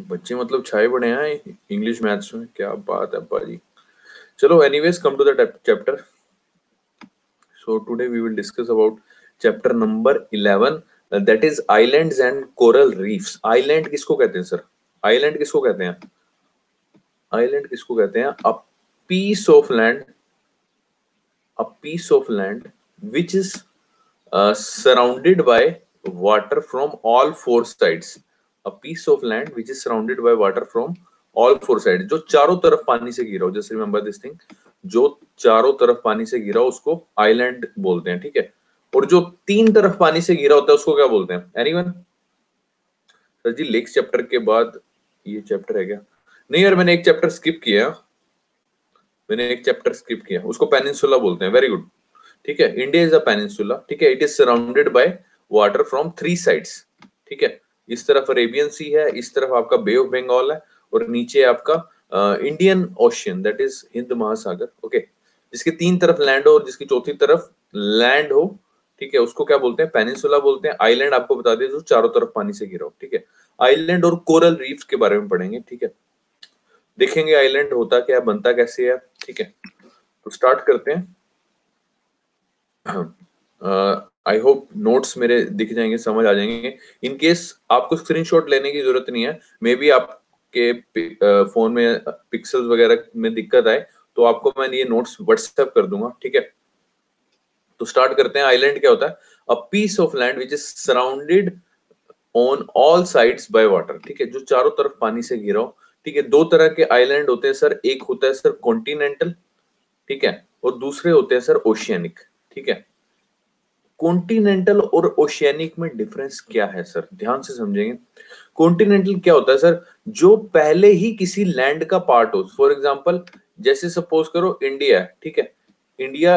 बच्चे मतलब छाए पड़े हैं इंग्लिश मैथ्स में, क्या बात है बाजी। चलो anyways come to the chapter. So today we will discuss about chapter number 11, that is islands and coral reefs. Island किसको कहते हैं सर? आइलैंड किसको कहते हैं? आइलैंड किसको कहते हैं? A piece of land, a piece of land which is surrounded by water from all four sides. A piece of land which is surrounded by water from all four sides, जो चारों तरफ पानी से घिरा हो। जस्ट रिमेंबर दिस थिंग, जो चारों तरफ पानी से घिरा हो उसको आइलैंड बोलते हैं, ठीक है। और जो तीन तरफ पानी से घिरा होता है उसको क्या बोलते हैं? एनीवन? सर जी लेक्स चैप्टर के बाद ये चैप्टर है क्या? नहीं यार, मैंने एक चैप्टर स्किप किया, उसको पेनिनसुला बोलते हैं। वेरी गुड, ठीक है। इंडिया इज अ पेनिनसुला, ठीक है। It is surrounded by water from three sides, ठीक है। इस तरफ अरेबियन सी है, इस तरफ आपका बे ऑफ बंगाल है, और नीचे आपका Indian ocean, that is Hind महासागर, ओके। जिसके तीन तरफ लैंड हो और जिसकी चौथी तरफ लैंड हो, ठीक है, उसको क्या बोलते हैं? पेनिनसुला बोलते हैं। आइलैंड आपको बता दें जो चारों तरफ पानी से घिरा हो, ठीक है। आइलैंड और कोरल रीफ्स के बारे में पढ़ेंगे, ठीक है। देखेंगे आइलैंड होता क्या है, बनता कैसे है, ठीक है। तो स्टार्ट करते हैं। आई होप नोट्स मेरे दिख जाएंगे, समझ आ जाएंगे। इन केस आपको स्क्रीनशॉट लेने की जरूरत नहीं है, मे बी आपके फोन में पिक्सल्स वगैरह में दिक्कत आए तो आपको मैं ये नोट्स व्हाट्सएप कर दूंगा, ठीक है। तो स्टार्ट करते हैं। आइलैंड क्या होता है? A piece of land which is surrounded on all sides by water, ठीक है, जो चारों तरफ पानी से घिरा हो, ठीक है। दो तरह के आइलैंड होते हैं सर, एक होता है सर कॉन्टिनेंटल, ठीक है, और दूसरे होते हैं सर ओशियनिक, ठीक है। कॉन्टिनेंटल और ओशियनिक में डिफरेंस क्या है सर? ध्यान से समझेंगे। कॉन्टिनेंटल क्या होता है सर? जो पहले ही किसी लैंड का पार्ट हो। फॉर एग्जांपल, जैसे सपोज करो इंडिया है, ठीक है। इंडिया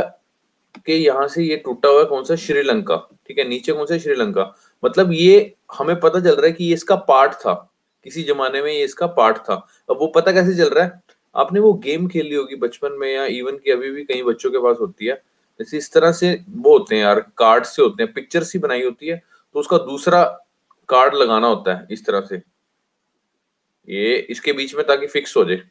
के यहां से ये टूटा हुआ है कौन सा? श्रीलंका, ठीक है। नीचे कौन सा? श्रीलंका। मतलब ये हमें पता चल रहा है कि ये इसका पार्ट था, किसी जमाने में ये इसका पार्ट था। अब वो पता कैसे चल रहा है? आपने वो गेम खेली होगी बचपन में, या इवन की अभी भी कई बच्चों के पास होती है। जैसे इस तरह से वो होते हैं यार, कार्ड से होते हैं, पिक्चर सी बनाई होती है, तो उसका दूसरा कार्ड लगाना होता है इस तरह से, ये इसके बीच में, ताकि फिक्स हो जाए।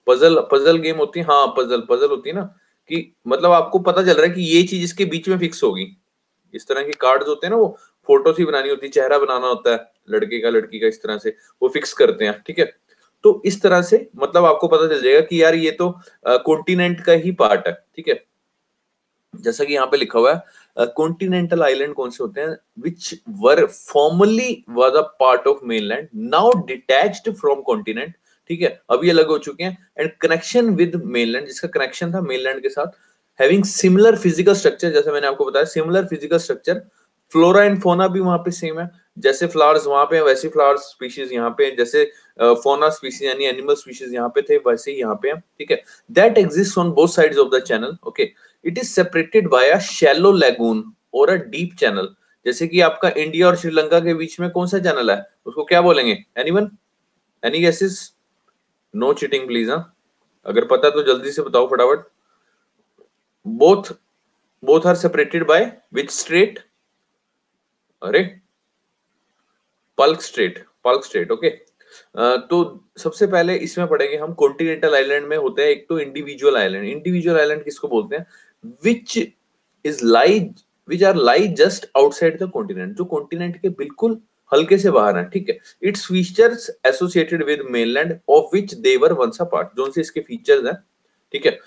पजल पजल गेम होती है, हाँ पजल पजल होती है ना, कि मतलब आपको पता चल रहा है कि ये चीज इसके बीच में फिक्स होगी। इस तरह के कार्ड्स होते हैं ना, वो फोटो सी बनानी होती है, चेहरा बनाना होता है लड़के का लड़की का, इस तरह से वो फिक्स करते हैं, ठीक है। तो इस तरह से मतलब आपको पता चल जाएगा कि यार ये तो कॉन्टिनेंट का ही पार्ट है, ठीक है। जैसा कि यहाँ पे लिखा हुआ है, कॉन्टिनेंटल आइलैंड कौन से होते हैं? Which were formally was a part of mainland, now detached from continent, ठीक है, अभी अलग हो चुके हैं। एंड कनेक्शन विद मेनलैंड, जिसका कनेक्शन था मेनलैंड के साथ, हैविंग सिमिलर फिजिकल स्ट्रक्चर, जैसे मैंने आपको बताया similar physical structure. Flora and fauna भी वहां पे सेम है, जैसे फ्लावर्स वहां पे वैसे फ्लावर्स स्पीशीज यहाँ पे, जैसे फोना स्पीशीज यानी एनिमल स्पीशीज यहाँ पे थे वैसे ही यहाँ पे है, ठीक है। That exist on both sides of the channel, okay. It is separated by a shallow lagoon और अ डीप चैनल। जैसे कि आपका इंडिया और श्रीलंका के बीच में कौन सा चैनल है, उसको क्या बोलेंगे? Anyone? Any guesses? No cheating please, हाँ। अगर पता तो जल्दी से बताओ फटाफट। Both both are separated by which strait? अरे पल्क स्ट्रेट, ओके। तो सबसे पहले इसमें पढ़ेंगे हम, कॉन्टिनेंटल आइलैंड में होते हैं एक तो इंडिविजुअल आइलैंड। इंडिविजुअल आइलैंड किसको बोलते हैं? Which is lie which are lie just outside the continent, जो कॉन्टिनेंट के बिल्कुल हल्के से बाहर है, ठीक है। Its features associated with mainland of which they were once a part, जो से इसके फीचर्स हैं, ठीक है,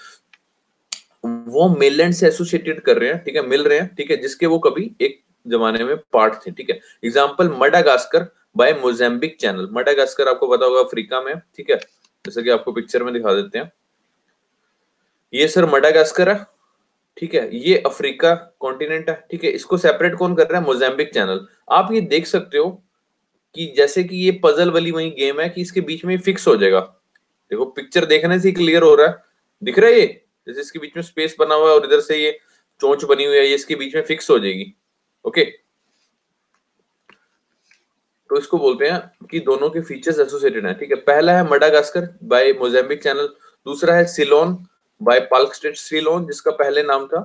वो मेनलैंड से एसोसिएटेड कर रहे हैं, ठीक है, मिल रहे हैं, ठीक है, जिसके वो कभी एक जमाने में पार्ट थे, ठीक है। Example Madagascar by Mozambique channel. Madagascar आपको पता होगा अफ्रीका में, ठीक है, जैसे कि आपको पिक्चर में दिखा देते हैं। ये सर मडागास्कर है, ठीक है, ये अफ्रीका कॉन्टिनेंट है, ठीक है। इसको सेपरेट कौन कर रहा है? Mozambique channel. आप ये देख सकते हो कि जैसे कि ये पजल वाली वही गेम है कि इसके बीच में फिक्स हो जाएगा। देखो पिक्चर देखने से क्लियर हो रहा है, दिख रहा है ये, जैसे इसके बीच में स्पेस बना हुआ है और इधर से ये चोंच बनी हुई है, ये इसके बीच में फिक्स हो जाएगी, ओके। तो इसको बोलते हैं कि दोनों के फीचर्स एसोसिएटेड हैं, ठीक है। पहला है मडागास्कर बाय मोजाम्बिक चैनल, दूसरा है सिलोन बाय पाल्क स्ट्रेट। सिलोन जिसका पहले नाम था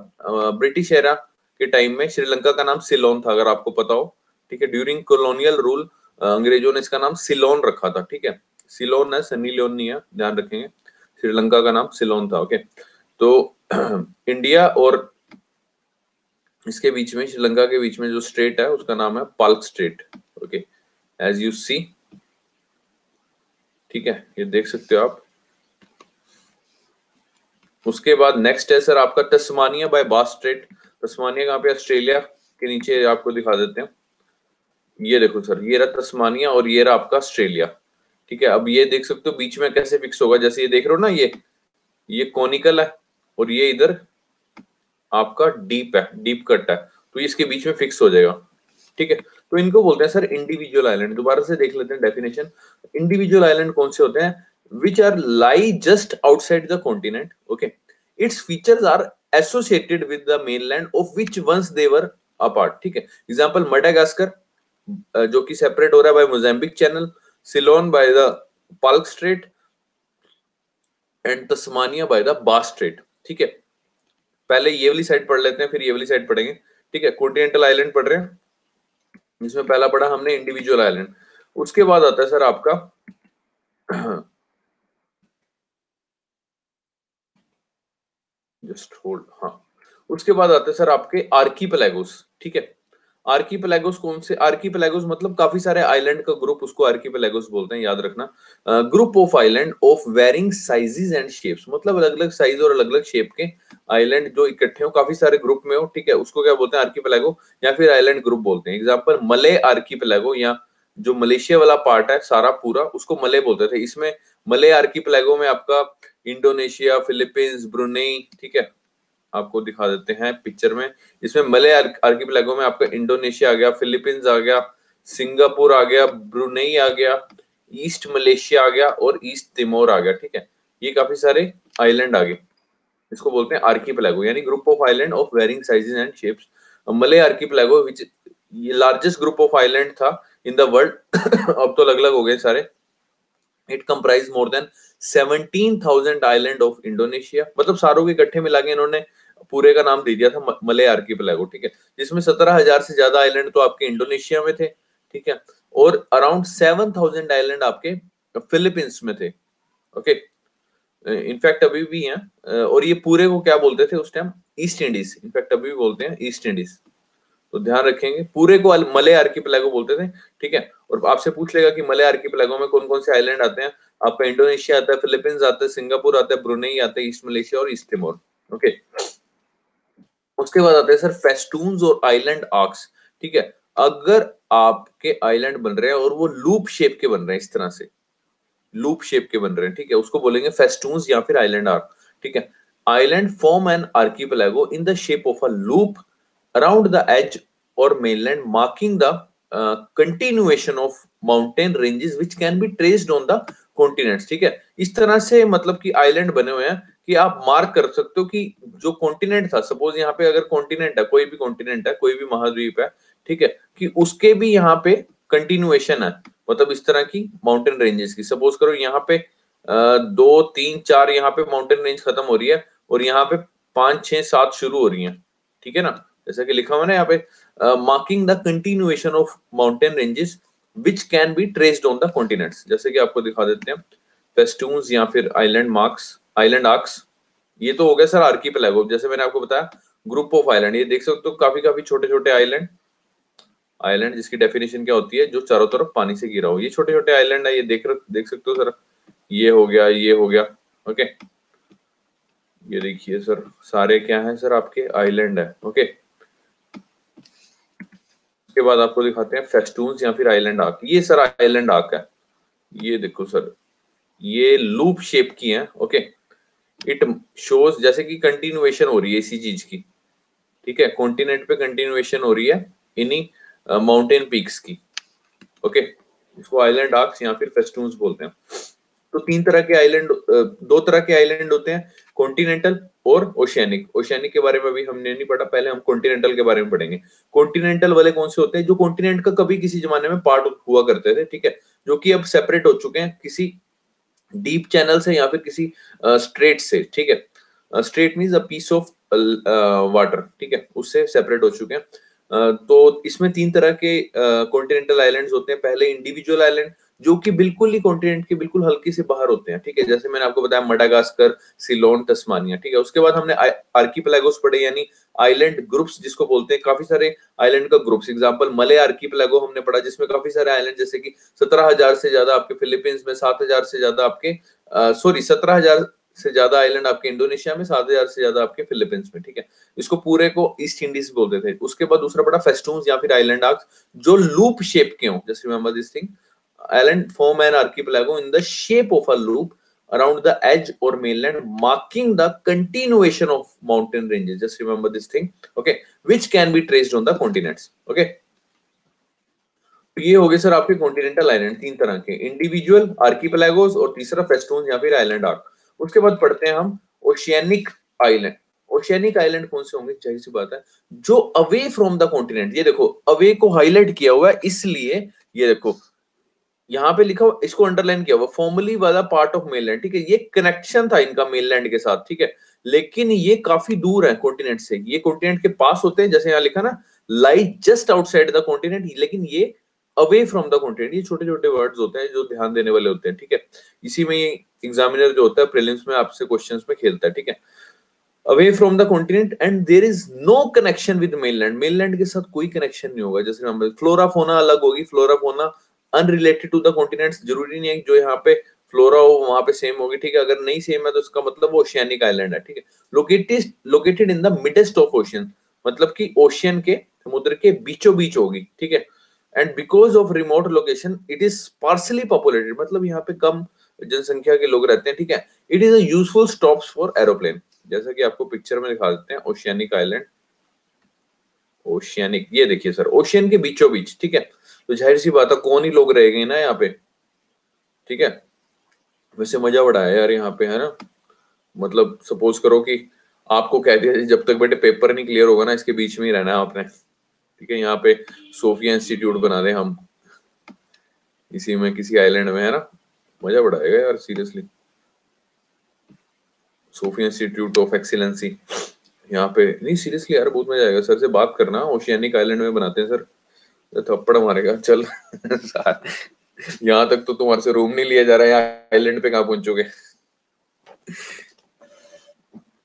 ब्रिटिश एरा के टाइम में श्रीलंका का नाम सिलोन था, अगर आपको पता हो, ठीक है। ड्यूरिंग कॉलोनियल रूल अंग्रेजों ने इसका नाम सिलोन रखा था, ठीक है। सिलोन है, सनी लियोन नहीं है, ध्यान रखेंगे। श्रीलंका का नाम सिलोन था। ओके, तो इंडिया और इसके बीच में, श्रीलंका के बीच में जो स्ट्रेट है उसका नाम है Palk strait. Okay, as you see, ठीक है, ये देख सकते हो आप। उसके बाद नेक्स्ट है सर आपका तस्मानिया बाय बास स्ट्रेट। तस्मानिया कहाँ पे? ऑस्ट्रेलिया के नीचे, आपको दिखा देते हैं। ये देखो सर, ये रहा तस्मानिया और ये रहा आपका ऑस्ट्रेलिया। ठीक है, अब ये देख सकते हो बीच में कैसे फिक्स होगा, जैसे ये देख रहे हो ना, ये कॉनिकल है और ये इधर आपका डीप है, डीप कट है, तो इसके बीच में फिक्स हो जाएगा। ठीक है, तो इनको बोलते हैं सर इंडिविजुअल आइलैंड। दोबारा से देख लेते हैं डेफिनेशन। इंडिविजुअल आइलैंड कौन से होते हैं? Which are lie just outside the continent. Okay, its features are associated with the mainland of which once they were apart. ठीक है, एग्जांपल मडागास्कर, जो कि सेपरेट हो रहा है by Mozambique channel, Ceylon by the Palk strait and Tasmania by the Bass strait. ठीक है, पहले ये वाली साइड पढ़ लेते हैं, फिर ये वाली साइड पढ़ेंगे। ठीक है, कॉन्टिनेंटल आइलैंड पढ़ रहे हैं, जिसमें पहला पढ़ा हमने इंडिविजुअल आइलैंड। उसके बाद आता है सर आपका जस्ट होल्ड, हाँ, उसके बाद आते हैं सर आपके आर्कीपेलागोस। ठीक है, आर्कीपेलागोस कौन से? आर्कीपेलागोस मतलब काफी सारे आइलैंड का ग्रुप, उसको आर्कीपेलागोस बोलते हैं, याद रखना। Group of island of varying sizes and shapes, मतलब अलग अलग साइज और अलग अलग शेप के आइलैंड जो इकट्ठे हो, काफी सारे ग्रुप में हो। ठीक है, उसको क्या बोलते हैं? आर्कीपेलागो या फिर आइलैंड ग्रुप बोलते हैं। एग्जाम्पल मले आर्कीपेलागो, या जो मलेशिया वाला पार्ट है सारा पूरा, उसको मले बोलते थे। इसमें मले आर्कीपेलागो में आपका इंडोनेशिया, फिलीपींस, ब्रुनेई, ठीक है, आपको दिखा देते हैं पिक्चर में। इसमें मले आर्किपेलागो में आपका इंडोनेशिया आ गया, फिलीपींस आ गया, सिंगापुर आ गया, ब्रुनेई आ गया, ईस्ट मलेशिया आ गया और ईस्ट तिमोर आ गया। ठीक है, ये काफी सारे आइलैंड आ गए, इसको बोलते हैं आर्किपेलागो, यानी group of island of varying sizes and shapes. Malay archipelago which ये लार्जेस्ट ग्रुप ऑफ आइलैंड था इन द वर्ल्ड अब तो अलग अलग हो गए सारे। It comprise more than 17,000 island of Indonesia, मतलब सारों के इकट्ठे मिला के इन्होंने पूरे का नाम दे दिया था मलय आर्किपेलागो। ठीक है, जिसमें 17,000 से ज्यादा आइलैंड तो आपके इंडोनेशिया में थे। ठीक है, और अराउंड 7,000 आइलैंड आपके फिलीपींस में थे। ओके, इनफैक्ट अभी भी हैं, और ये पूरे को क्या बोलते थे उस टाइम? East Indies. इनफैक्ट अभी भी बोलते हैं ईस्ट इंडीज, तो ध्यान रखेंगे, पूरे को मलय आर्किपेलागो बोलते थे। ठीक है, और आपसे पूछ लेगा कि मलय आर्किपेलागो में कौन कौन से आइलैंड आते हैं? आपका इंडोनेशिया आता है, फिलीपींस आता है, सिंगापुर आता है, ब्रुनेई आता है, ईस्ट मलेशिया और ईस्ट तिमोर। ओके, उसके बाद आते हैं सर फेस्टून्स और आइलैंड आर्क्स। ठीक है, अगर आपके आइलैंड बन रहे हैं और वो लूप शेप के बन रहे हैं, इस तरह से लूप शेप के बन रहे हैं, ठीक है, उसको बोलेंगे फेस्टून्स या फिर आइलैंड आर्क। ठीक है, island form an archipelago in the shape of a loop around the edge और mainland, marking the continuation of mountain ranges which can be traced on the continents. ठीक है, इस तरह से मतलब कि आइलैंड बने हुए हैं कि आप मार्क कर सकते हो कि जो कॉन्टिनेंट था, सपोज यहाँ पे अगर कॉन्टिनेंट है, कोई भी कॉन्टिनेंट है, कोई भी महाद्वीप है, ठीक है, कि उसके भी यहाँ पे कंटिन्यूएशन है, मतलब इस तरह की माउंटेन रेंजेस की। सपोज करो यहाँ पे 2 3 4 यहाँ पे माउंटेन रेंज खत्म हो रही है और यहाँ पे 5 6 7 शुरू हो रही है। ठीक है ना, जैसा कि लिखा हुआ है यहाँ पे, marking the continuation of mountain ranges which can be traced on the continents. जैसे कि आपको दिखा देते हैं फेस्टून्स या फिर आइलैंड मार्क्स, आइलैंड आर्क्स। ये तो हो गया सर आर्कीपेलागो, जैसे मैंने आपको बताया ग्रुप ऑफ आइलैंड। ये देख सकते हो काफी काफी छोटे छोटे आइलैंड, आइलैंड जिसकी डेफिनेशन क्या होती है? जो चारों तरफ पानी से घिरा हो। ये छोटे छोटे आइलैंड है, ये देख सकते हो सर, ये हो गया, ये हो गया। ओके, ये देखिए सर, सारे क्या हैं सर? आपके आइलैंड है। ओके, उसके बाद आपको दिखाते हैं फेस्टून्स या फिर आइलैंड आर्क। ये सर आइलैंड आर्क है, ये देखो सर, ये लूप शेप की है। ओके, इट शोज जैसे कि कंटिन्यूएशन हो रही है इसी चीज की। ठीक है, कॉन्टिनेंट पे कंटिन्यूएशन हो रही है इन्हीं माउंटेन पीक्स की। ओके, इसको आइलैंड आर्क्स या फिर फेस्टून्स बोलते हैं। तो 3 तरह के आइलैंड, 2 तरह के आइलैंड होते हैं, कॉन्टिनेंटल और ओशियानिक। ओशियानिक के बारे में अभी हमने नहीं पढ़ा, पहले हम कॉन्टिनेंटल के बारे में पढ़ेंगे। कॉन्टिनेंटल वाले कौन से होते हैं? जो कॉन्टिनेंट का कभी किसी जमाने में पार्ट हुआ करते थे, ठीक है, जो कि अब सेपरेट हो चुके हैं किसी डीप चैनल से या फिर किसी स्ट्रेट से। ठीक है, strait means a piece of water, ठीक है, उससे सेपरेट हो चुके हैं। तो इसमें 3 तरह के कॉन्टिनेंटल आइलैंड्स होते हैं। पहले इंडिविजुअल आइलैंड, जो कि बिल्कुल ही कॉन्टिनेंट के बिल्कुल हल्के से बाहर होते हैं, ठीक है। जैसे मैंने आपको बताया मडागास्कर, सिलोन, तस्मानिया, ठीक है। उसके बाद हमने आर्कीपेलागोस पढ़े, यानी आइलैंड ग्रुप्स जिसको बोलते हैं, काफी सारे आइलैंड का ग्रुप्स। एग्जांपल मले आर्कीपेलागो हमने पढ़ा, जिसमें काफी सारे आइलैंड, जैसे कि 17,000 से ज्यादा आपके फिलीपींस में, 7,000 से ज्यादा आपके 17,000 से ज्यादा आइलैंड आपके इंडोनेशिया में, 7,000 से ज्यादा आपके फिलीपींस में, ठीक है। इसको पूरे को ईस्ट इंडीज बोलते थे। उसके बाद दूसरा पड़ा फेस्टून्स या फिर आइलैंड आर्क्स, जो लूप शेप के हों। Just remember this thing, island form an archipelago in the shape of a loop around the edge or mainland, marking the continuation of mountain ranges. Just remember this thing, okay, which can be traced on the continents, okay। तो ये हो गए sir आपके continental island, तीन तरह के, individual आर्कीपेलागोस और तीसरा फेस्टून या फिर आइलैंड आर्क। उसके बाद पढ़ते हैं हम ओशियानिक आइलैंड। ओशियानिक आइलैंड कौन से होंगे, जाहिर सी बात है जो अवे फ्रॉम द कॉन्टिनेंट। ये देखो अवे को हाईलाइट किया हुआ है, इसलिए ये देखो यहाँ पे लिखा हुआ, इसको अंडरलाइन किया हुआ, फॉर्मली वाला पार्ट ऑफ मेनलैंड, ठीक है। ये कनेक्शन था इनका मेनलैंड के साथ, ठीक है, लेकिन ये काफी दूर है कॉन्टिनेंट से। ये कॉन्टिनेंट के पास होते हैं, जैसे यहाँ लिखा ना, लाई जस्ट आउटसाइड द कॉन्टिनेंट, लेकिन ये अवे फ्रॉम द कॉन्टिनेंट। ये छोटे छोटे वर्ड्स होते हैं जो ध्यान देने वाले होते हैं, ठीक है। इसी में एग्जामिनर जो होता है प्रीलिम्स में आपसे क्वेश्चंस में खेलता है, ठीक है। Away from the continent and there is no connection with mainland, mainland के साथ कोई कनेक्शन नहीं होगा। जैसे हम फ्लोरा फोना अलग होगी, flora fauna unrelated to the continents, जरूरी नहीं है जो यहाँ पे फ्लोरा हो वहां पे सेम होगी, ठीक है। अगर नहीं सेम है तो इसका मतलब वो ओशियानिक आइलैंड है, ठीक है। Located in the midst of ocean, मतलब कि ओशियन के, समुद्र के बीचों बीच होगी, ठीक है। And because of remote location it is sparsely populated, मतलब यहाँ पे कम जनसंख्या के लोग रहते हैं, ठीक है। It is a useful stops for aeroplane, जैसा कि आपको पिक्चर में दिखा देते हैं ओशियानिक आइलैंड। ओशियानिक, ये देखिए सर, ओशियन के बीचों बीच, ठीक है। तो जाहिर सी बात है कौन ही लोग रहेंगे ना यहाँ पे, ठीक है। वैसे मजा बड़ा है यार यहाँ पे, है ना। मतलब सपोज करो कि आपको कह दिया जब तक बेटे पेपर नहीं क्लियर होगा ना, इसके बीच में ही रहना है आपने, ठीक है। यहाँ पे सोफिया इंस्टीट्यूट बना दे हम इसी में किसी आइलैंड में, है ना, मजा बड़ा आएगा यार seriously. Sophia institute of excellency यहाँ पे, नहीं सीरियसली यार बहुत मजा आएगा। सर से बात करना, ओशियानिक आइलैंड में बनाते हैं सर, थप्पड़ मारेगा चल। यहाँ तक तो तुम्हारे से रूम नहीं लिया जा रहा है, आइलैंड पे कहाँ पहुंचोगे।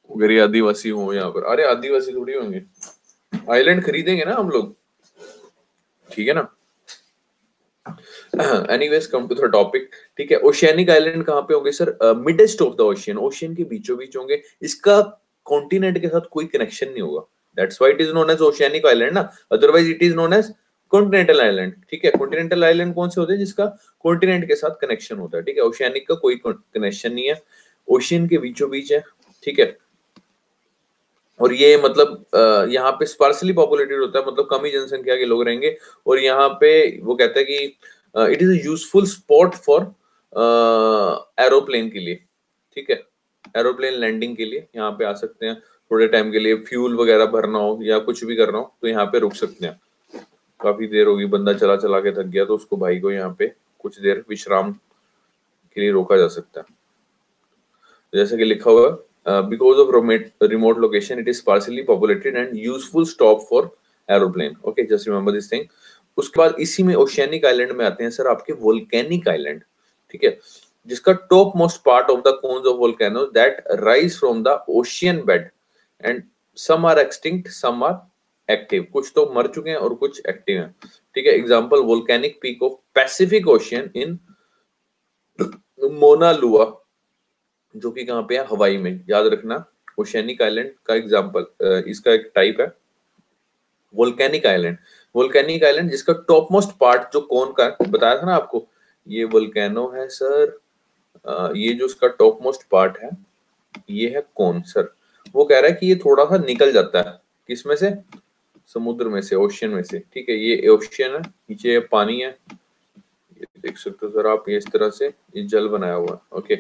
अगर ये आदिवासी हो यहाँ पर, अरे आदिवासी थोड़ी होंगे, आइलैंड खरीदेंगे ना हम लोग, ठीक है ना। Anyways come to the topic, ठीक है। ओशियानिक आइलैंड कहाँ पे होंगे sir, midst of the ocean, ocean के बीचों बीच होंगे। इसका कॉन्टिनेंट के साथ कोई कनेक्शन नहीं होगा, that's why it is known as oceanic island ना, otherwise it is known as continental island, ठीक है। कॉन्टिनेंटल आइलैंड कौन से होते हैं जिसका कॉन्टिनेंट के साथ कनेक्शन होता है, ठीक है। ओशियानिक का कोई कनेक्शन नहीं है, ओशियन के बीचों बीच है, ठीक है। और ये मतलब यहाँ पे स्पार्सली पॉपुलेटेड होता है, मतलब कम ही जनसंख्या के लोग रहेंगे। और यहाँ पे वो कहता है कि it is a useful spot for aeroplane के लिए, ठीक है। एरोप्लेन लैंडिंग के लिए यहाँ पे आ सकते हैं थोड़े टाइम के लिए, फ्यूल वगैरह भरना हो या कुछ भी करना हो तो यहाँ पे रुक सकते हैं। काफी देर होगी, बंदा चला चला के थक गया तो उसको भाई को यहाँ पे कुछ देर विश्राम के लिए रोका जा सकता है। जैसे कि लिखा हुआ, because of remote location it is sparsely populated and useful stop for aeroplane, okay, just remember this thing. उसके बाद इसी में ओशियानिक आइलैंड में आते हैं सर आपके वोल्केनिक आइलैंड, ठीक है, जिसका top most part of the cones of volcano that rise from the ocean bed and some are extinct some are active, कुछ तो मर चुके हैं और कुछ एक्टिव हैं, ठीक है। Example volcanic peak of Pacific Ocean in Mauna Loa, जो कि कहाँ पे है, हवाई में, याद रखना। ओशियानिक आइलैंड का एग्जांपल, इसका एक टाइप है वोल्केनिक आइलैंड। वोल्केनिक आइलैंड जिसका टॉप मोस्ट पार्ट जो कोन का बताया था ना आपको, ये वोल्केनो है सर, ये जो उसका टॉप मोस्ट पार्ट है ये है कोन सर। वो कह रहा है कि ये थोड़ा सा निकल जाता है, किस में से, समुद्र में से, ओशियन में से, ठीक है। ये ओशियन है, नीचे पानी है, ये देख सकते हो सर आप, ये इस तरह से ये जल बनाया हुआ है, ओके।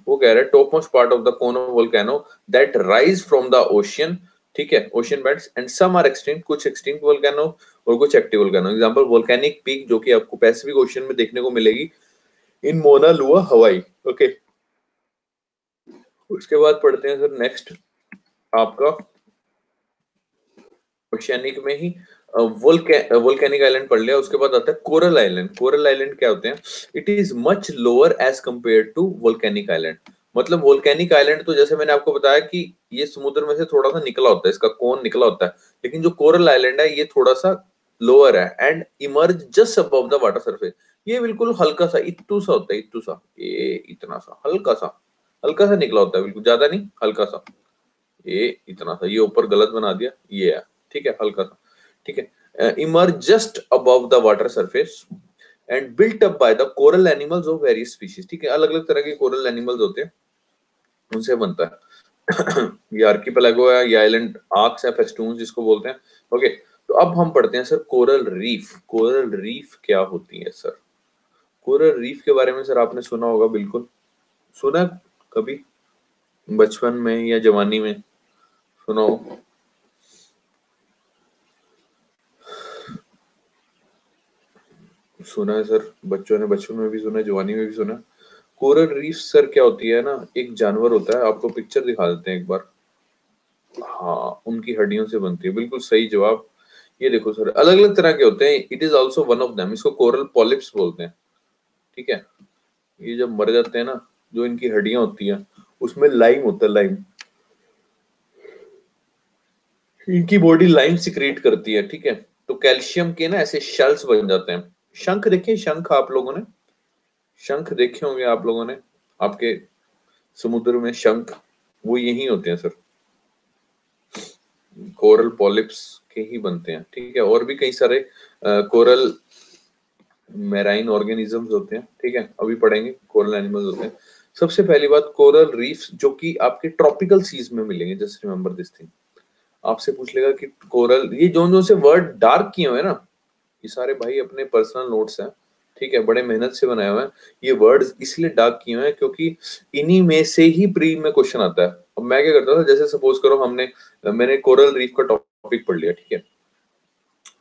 वो कह रहा है top most part of the cone of volcano that rise from the ocean, ठीक है, ocean beds and some are extinct, कुछ एक्सटिंक्ट वोल्केनो और कुछ active volcano. Example volcanic peak जो कि आपको पैसिफिक ओशियन में देखने को मिलेगी इन मोना लुआ हवाई, ओके। उसके बाद पढ़ते हैं सर नेक्स्ट आपका ओशियानिक में ही वोल्केनिक आइलैंड पढ़ लिया, उसके बाद आता है कोरल आइलैंड। कोरल आइलैंड क्या होते हैं? It is much lower as compare to volcanic island. मतलब वोल्केनिक आइलैंड तो जैसे मैंने आपको बताया कि ये समुद्र में से थोड़ा सा निकला होता है, इसका कोन निकला होता है, लेकिन जो कोरल आइलैंड है ये थोड़ा सा लोअर है and emerge just above the water surface. ये बिल्कुल हल्का सा इत्तू सा होता है, इत्तू सा, ये इतना सा हल्का सा निकला होता है, बिल्कुल ज्यादा नहीं, हल्का सा, ये इतना सा, ये ऊपर गलत बना दिया, ये है, ठीक है, हल्का सा, ठीक है। Emerge just above the water surface and built up by the coral animals of various species. ठीक है, अलग अलग तरह के कोरल एनिमल्स होते हैं, उनसे बनता है। ये आर्किपेलागो है, ये आइलैंड आर्क्स है, फेस्टून्स जिसको बोलते हैं। ओके, तो अब हम पढ़ते हैं sir coral reef. Coral reef क्या होती है सर? कोरल रीफ के बारे में सर आपने सुना होगा, बिल्कुल सुना है कभी, बचपन में या जवानी में सुना हो? सुना है सर, बच्चों ने बचपन में भी सुना है, जवानी में भी सुना है। कोरल रीफ सर क्या होती है ना, एक जानवर होता है, आपको पिक्चर दिखा देते हैं एक बार। हाँ, उनकी हड्डियों से बनती है, बिल्कुल सही जवाब। ये देखो सर, अलग अलग तरह के होते हैं, it is also one of them, इसको कोरल पॉलिप्स बोलते हैं। ठीक है, ये जब मर जाते हैं ना, जो इनकी हड्डियां होती हैं उसमें लाइम होता है, लाइम, इनकी बॉडी लाइम सिक्रेट करती है। ठीक है, तो कैल्शियम के ना ऐसे शेल्स बन जाते हैं। शंख देखे, शंख आप लोगों ने शंख देखे होंगे आप लोगों ने, आपके समुद्र में शंख, वो यही होते हैं सर, कोरल पॉलिप्स के ही बनते हैं। ठीक है, और भी कई सारे कोरल मैराइन ऑर्गेनिजम्स होते हैं। ठीक है, अभी पढ़ेंगे, कोरल एनिमल्स होते हैं। सबसे पहली बात, कोरल रीफ्स जो कि आपके ट्रॉपिकल सीज में मिलेंगे, जस्ट रिमेंबर दिस थिंग। आपसे पूछ लेगा कि कोरल, ये जो जो से वर्ड डार्क किए हुए हैं ना, ये सारे भाई अपने पर्सनल नोट्स हैं। ठीक है, बड़े मेहनत से बनाए हुए हैं। ये वर्ड्स इसलिए डार्क किए हुए हैं क्योंकि इन्हीं में से ही प्री में क्वेश्चन आता है। अब मैं क्या करता था, जैसे सपोज करो मैंने कोरल रीफ का टॉपिक पढ़ लिया, ठीक है,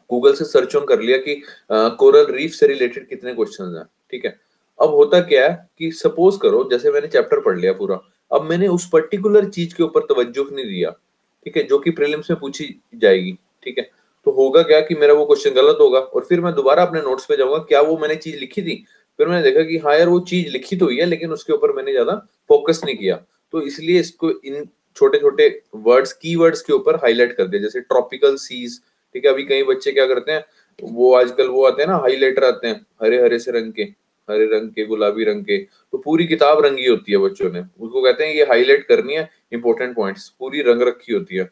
गूगल से सर्च ऑन कर लिया कि कोरल रीफ से रिलेटेड कितने क्वेश्चंस हैं। ठीक है, अब होता क्या है कि सपोज करो जैसे मैंने चैप्टर पढ़ लिया पूरा, अब मैंने उस पर्टिकुलर चीज के ऊपर तवज्जो नहीं दिया, ठीक है, जो कि प्रीलिम्स में पूछी जाएगी। ठीक है, तो होगा क्या कि मेरा वो क्वेश्चन गलत होगा और फिर मैं दोबारा अपने नोट्स पे जाऊंगा, क्या वो मैंने चीज लिखी थी? फिर मैंने देखा कि हाँ यार, वो चीज लिखी तो हुई है लेकिन उसके ऊपर मैंने ज्यादा फोकस नहीं किया। तो इसलिए इसको इन छोटे छोटे वर्ड्स, कीवर्ड्स के ऊपर हाईलाइट कर दिया, जैसे ट्रॉपिकल सीज। ठीक है, अभी कई बच्चे क्या करते हैं, वो आजकल वो आते हैं ना, हाईलाइटर आते हैं, हरे हरे से रंग के, हरे रंग के, गुलाबी रंग के, तो पूरी किताब रंगी होती है, बच्चों ने उसको कहते हैं ये हाईलाइट करनी है, इंपॉर्टेंट पॉइंट्स पूरी रंग रखी होती है।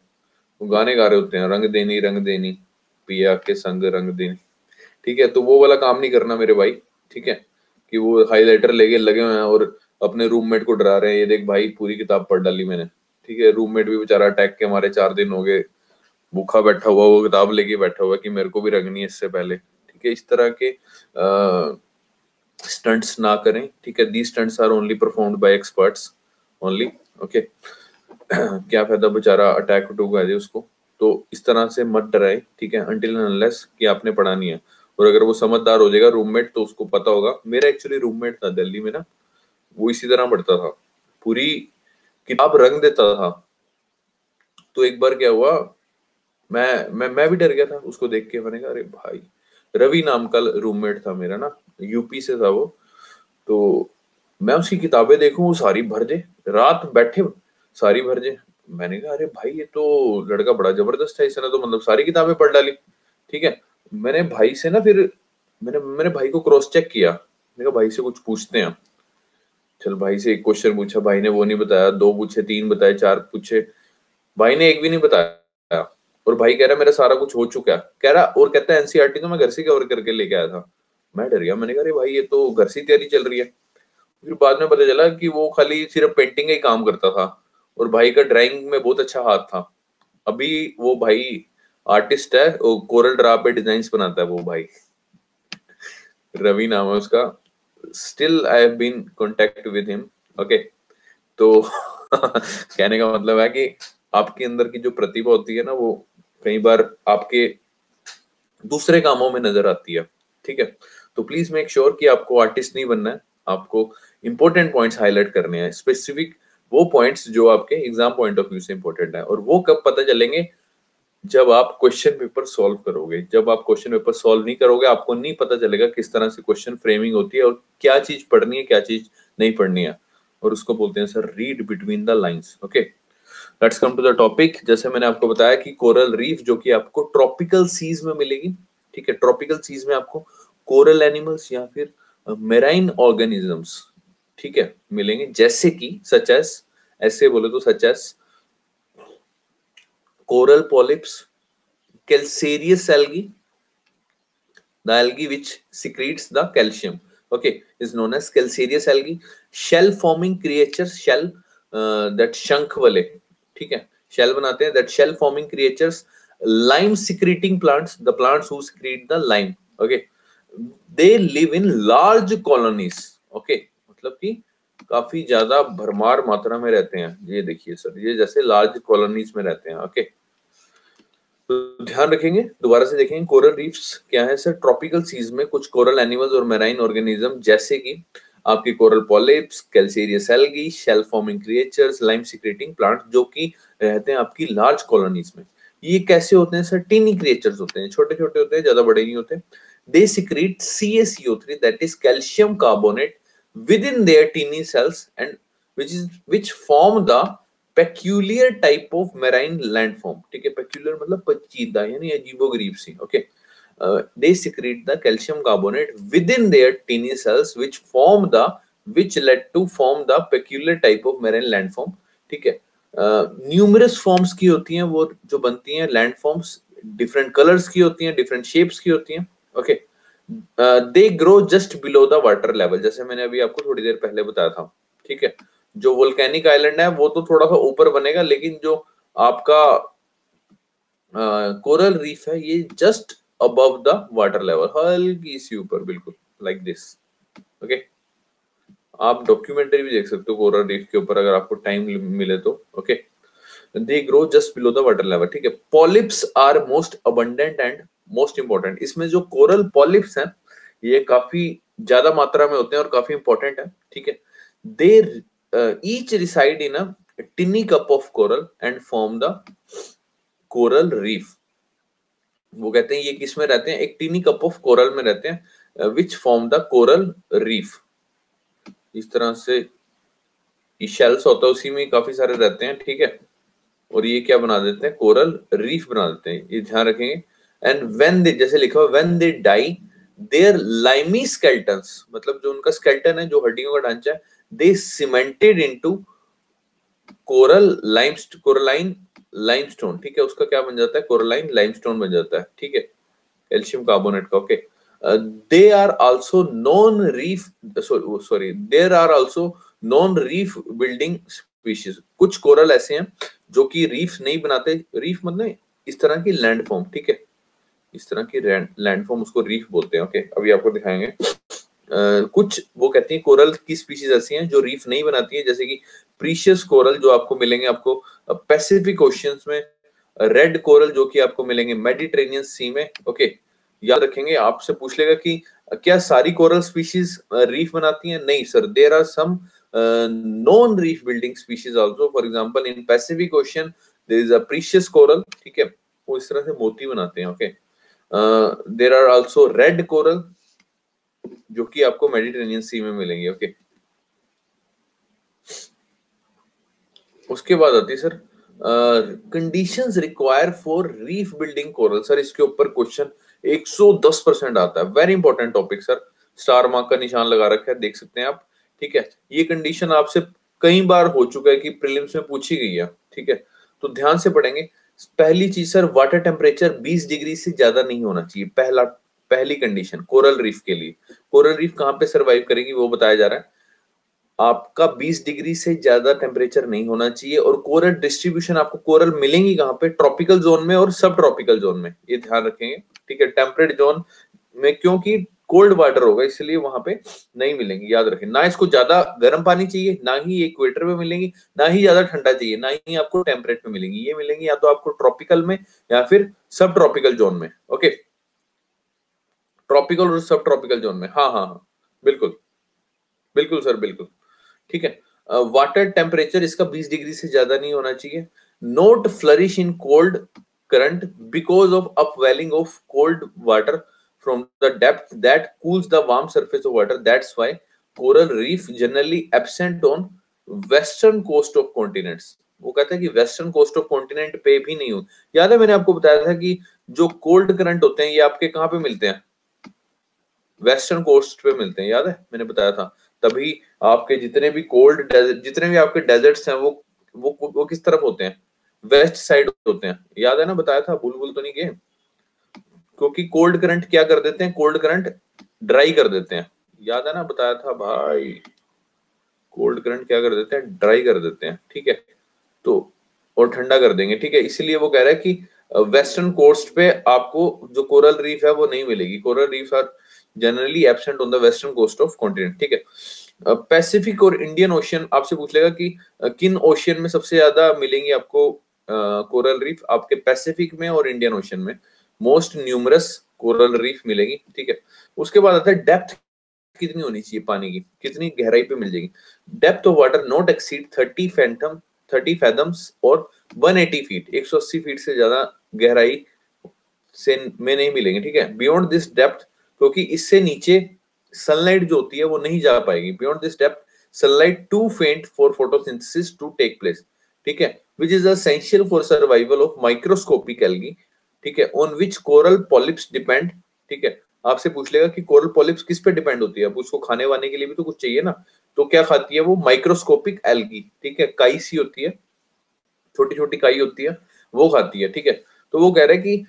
वो गाने गा रहे होते हैं, रंग देनी पिया के संग रंग देनी। ठीक है, तो वो वाला काम नहीं करना मेरे भाई। ठीक है, कि वो हाईलाइटर लेके लगे हुए हैं और अपने रूममेट को डरा रहे हैं, ये देख भाई पूरी किताब पढ़ डाली मैंने। ठीक है, रूममेट भी बेचारा अटैक के हमारे 4 दिन हो गए, भूखा बैठा हुआ, वो किताब लेके बैठा हुआ कि मेरे को भी रंगनी है इससे पहले। ठीक है, इस तरह के स्टंट्स ना करें। ठीक है, the stunts are only performed by experts only. Okay, क्या फायदा बेचारा अटैक उटूक आ जाए उसको। तो इस तरह से मत डराए, ठीक है, अनटिल अनलेस कि आपने पढ़ा नहीं है। और अगर वो समझदार हो जाएगा रूममेट, तो उसको पता होगा। मेरा एक्चुअली रूममेट था दिल्ली में ना, वो इसी तरह पढ़ता था, पूरी किताब रंग देता था। तो एक बार क्या हुआ, मैं भी डर गया था उसको देख के। मैंने कहा अरे भाई, रवि नाम का रूममेट था मेरा ना, यूपी से था वो। तो मैं उसकी किताबें देखूं, वो सारी भर दे, रात बैठे सारी भर दे। मैंने कहा अरे भाई, ये तो लड़का बड़ा जबरदस्त है, इसने तो मतलब सारी किताबें पढ़ डाली। ठीक है, मैंने भाई से ना फिर मैंने मेरे भाई को क्रॉस चेक किया। मैंने कहा भाई से कुछ पूछते हैं। चल भाई से एक क्वेश्चन पूछा, भाई ने वो नहीं बताया, दो पूछे, तीन बताए, चार पूछे, भाई ने एक भी नहीं बताया। और भाई कह रहा मेरा सारा कुछ हो चुका है, कह रहा, और कहता है एनसीईआरटी तो मैं घर से कवर करके लेके आया था। मैं डर गया, मैंने कहा अरे भाई, ये तो घर से तैयारी चल रही है। फिर बाद में पता चला कि वो खाली सिर्फ पेंटिंग का ही काम करता था और भाई का ड्राइंग में बहुत अच्छा हाथ था। अभी वो भाई आर्टिस्ट है, वो कोरल ड्रा पे डिजाइन बनाता है वो भाई, रवि नाम है उसका। Still I have been contact with him. Okay, तो कहने का मतलब है कि आपके अंदर की जो प्रतिभा होती है ना, वो कई बार आपके दूसरे कामों में नजर आती है। ठीक है, तो प्लीज मेक श्योर कि आपको आर्टिस्ट नहीं बनना है, आपको इंपॉर्टेंट पॉइंट्स हाईलाइट करने हैं, स्पेसिफिक वो पॉइंट्स जो आपके एग्जाम पॉइंट ऑफ व्यू से इंपॉर्टेंट है। और वो कब पता चलेंगे, जब आप क्वेश्चन पेपर सॉल्व करोगे। जब आप क्वेश्चन पेपर सॉल्व नहीं करोगे, आपको नहीं पता चलेगा किस तरह से क्वेश्चन फ्रेमिंग होती है और क्या चीज पढ़नी है, क्या चीज नहीं पढ़नी है, और उसको बोलते हैं sir read between the lines. Okay, let's come to the topic. जैसे मैंने आपको बताया कि कोरल रीफ जो कि आपको ट्रॉपिकल सीज में मिलेगी, ठीक है, ट्रॉपिकल सीज में आपको कोरल एनिमल्स या फिर मेराइन ऑर्गेनिजम्स, ठीक है, मिलेंगे, जैसे कि सच एस, ऐसे बोले तो such as coral polyps, calcareous algae, the algae which secretes the calcium, okay, is known as calcareous algae. Shell forming creatures, shell that शंख वाले, ठीक है, shell बनाते हैं, that shell forming creatures, lime secreting plants, the plants who secrete the lime, okay, they live in large colonies, okay, मतलब कि काफी ज्यादा भरमार मात्रा में रहते हैं। ये देखिए सर, ये जैसे लार्ज कॉलोनीज में रहते हैं। ओके, तो ध्यान रखेंगे, दोबारा से देखेंगे कोरल रीफ्स क्या है सर। ट्रॉपिकल सीज में कुछ कोरल एनिमल्स और मैराइन ऑर्गेनिज्म जैसे कि आपके coral polyps, calcareous algae, shell forming creatures, lime secreting plant जो कि रहते हैं आपकी लार्ज कॉलोनीज में। ये कैसे होते हैं सर? टीनी क्रिएचर्स होते हैं, छोटे छोटे होते हैं, ज्यादा बड़े नहीं होते। They secrete CaCO3 that is calcium carbonate within their tiny cells and which form the peculiar type of marine landform, ठीक है, peculiar मतलब पेचीदा यानी अजीबोगरीब सी। Okay, they secrete the calcium carbonate within their tiny cells which led to form the peculiar type of marine landform, ठीक है। Numerous forms की होती हैं वो जो बनती हैं लैंडफॉर्म्स, डिफरेंट कलर्स की होती हैं, डिफरेंट शेप्स की होती हैं। Okay, they grow just below the water level, जैसे मैंने अभी आपको थोड़ी देर पहले बताया था, ठीक है। जो वोल्केनिक आइलैंड है वो तो थोड़ा सा ऊपर बनेगा, लेकिन जो आपका कोरल रीफ है ये just above the water level, हल्की सी ऊपर, बिल्कुल लाइक दिस। ओके, आप डॉक्यूमेंट्री भी देख सकते हो कोरल रीफ के ऊपर अगर आपको टाइम मिले तो। Okay, they grow just below the water level, ठीक है। Polyps are most abundant and most important. इसमें जो कोरल पॉलिप्स हैं ये काफी ज्यादा मात्रा में होते हैं और काफी इंपॉर्टेंट है, ठीक है। They each reside in a tiny cup of coral and form the coral reef. वो कहते हैं ये किस में रहते हैं? एक टिनी कप ऑफ कोरल में रहते हैं, which form the coral reef. इस तरह से शेल्स होता है उसी में काफी सारे रहते हैं, ठीक है, और ये क्या बना देते हैं? कोरल रीफ बना देते हैं, ये ध्यान रखेंगे। एंड व्हेन दे, जैसे लिखा हुआ when they die their limy skeletons, मतलब जो उनका स्केल्टन है, जो हड्डियों का ढांचा है, दे सीमेंटेड इनटू कोरलाइन लाइमस्टोन, ठीक है, उसका क्या बन जाता है? कोरलाइन लाइमस्टोन बन जाता है, ठीक है, कैल्शियम कार्बोनेट का। Okay, they are also non reef, sorry there are also non reef building species. कुछ कोरल ऐसे हैं जो कि रीफ नहीं बनाते, रीफ मतलब इस तरह की लैंडफॉर्म, ठीक है, इस तरह की लैंडफॉर्म, उसको रीफ बोलते हैं। ओके, अभी आपको दिखाएंगे। कुछ वो कहती हैं कोरल की स्पीशीज ऐसी हैं जो रीफ नहीं बनाती है, जैसे कि प्रीशियस कोरल जो आपको मिलेंगे आपको पैसिफिक ओशियंस में, रेड कोरल जो कि आपको मिलेंगे मेडिटेरेनियन सी में। ओके, याद रखेंगे, आपसे पूछ लेगा कि क्या सारी कोरल स्पीशीज रीफ बनाती हैं? नहीं sir, there are some non reef building species also. For example in Pacific Ocean there is a precious coral, ठीक है, वो इस तरह से मोती बनाते हैं। Okay, there are also red coral जो कि आपको मेडिटेरेनियन सी में मिलेंगे। ओके, उसके बाद आती है sir conditions require for reef building coral. Sir इसके ऊपर क्वेश्चन 110% आता है, very important topic sir, star mark का निशान लगा रखा है, देख सकते हैं आप, ठीक है। ये कंडीशन आपसे कई बार हो चुका है कि प्रीलिम्स में पूछी गई है, ठीक है, तो ध्यान से पढ़ेंगे। पहली चीज सर, वाटर टेम्परेचर 20 डिग्री से ज्यादा नहीं होना चाहिए, पहली कंडीशन कोरल रीफ के लिए। कोरल रीफ कहां पे सरवाइव करेगी वो बताया जा रहा है, आपका 20 डिग्री से ज्यादा टेम्परेचर नहीं होना चाहिए। और कोरल डिस्ट्रीब्यूशन, आपको कोरल मिलेंगी कहां पे? ट्रॉपिकल जोन में और सब ट्रॉपिकल जोन में, ये ध्यान रखेंगे, ठीक है। टेम्परेट जोन में क्योंकि कोल्ड वाटर होगा इसलिए वहां पे नहीं मिलेंगी, याद रखें। ना इसको ज्यादा गर्म पानी चाहिए, ना ही इक्वेटर में मिलेंगी, ना ही ज्यादा ठंडा चाहिए, ना ही आपको टेम्परेट में मिलेंगी। ये मिलेंगी या तो आपको ट्रॉपिकल में या फिर सब ट्रॉपिकल जोन में। ओके, ट्रॉपिकल और सब ट्रॉपिकल जोन में, हाँ हाँ हाँ, बिल्कुल बिल्कुल सर, बिल्कुल, ठीक है। वाटर टेम्परेचर इसका 20 डिग्री से ज्यादा नहीं होना चाहिए। Note flourish in cold current because of upwelling of cold water from the depth that cools the warm surface of water. That's why coral reef generally absent on western coast of continents. वो कहता है कि western coast of continent पे भी नहीं हो। याद है मैंने आपको बताया था कि जो कोल्ड करंट होते हैं ये आपके कहाँ पे मिलते हैं? वेस्टर्न कोस्ट पे मिलते हैं, याद है मैंने बताया था। तभी आपके जितने भी कोल्ड जितने भी आपके डेजर्ट्स हैं वो किस तरफ होते हैं? वेस्ट साइड होते हैं, याद है ना, बताया था, भूल तो नहीं गए। क्योंकि कोल्ड करंट क्या कर देते हैं? कोल्ड करंट ड्राई कर देते हैं, याद है ना, बताया था भाई। कोल्ड करंट क्या कर देते हैं? ड्राई कर देते हैं, ठीक है, तो और ठंडा कर देंगे, ठीक है। इसलिए वो कह रहा है कि वेस्टर्न कोस्ट पे आपको जो कोरल रीफ है वो नहीं मिलेगी। Coral reef are generally absent on the western coast of continent, ठीक है। पैसिफिक और इंडियन ओशियन आपसे पूछ लेगा कि किन ओशियन में सबसे ज्यादा मिलेंगी आपको कोरल रीफ? आपके पैसिफिक में और इंडियन ओशियन में मोस्ट न्यूमरस कोरल रीफ मिलेगी, ठीक है। उसके बाद आता है डेप्थ कितनी होनी चाहिए पानी की, कितनी गहराई पे मिल जाएगी? Depth of water not exceed 30 फैथम्स और 180 फीट, 180 फीट से ज्यादा गहराई से में नहीं मिलेंगे, ठीक है। बियॉन्ड दिस डेप्थ, क्योंकि इससे नीचे सनलाइट जो होती है वो नहीं जा पाएगी। Beyond this depth sunlight too faint for photosynthesis to take place, ठीक है, which is essential for survival of microscopic algae, ठीक है, on which coral polyps depend, ठीक है। आपसे पूछ लेगा कि कोरल पॉलिप्स किस पे डिपेंड होती है? अब उसको खाने वाने के लिए भी तो कुछ चाहिए ना, तो क्या खाती है वो? माइक्रोस्कोपिक एल्गी, ठीक है, काई सी होती है, छोटी छोटी काई होती है, वो खाती है, ठीक है। तो वो कह रहे हैं कि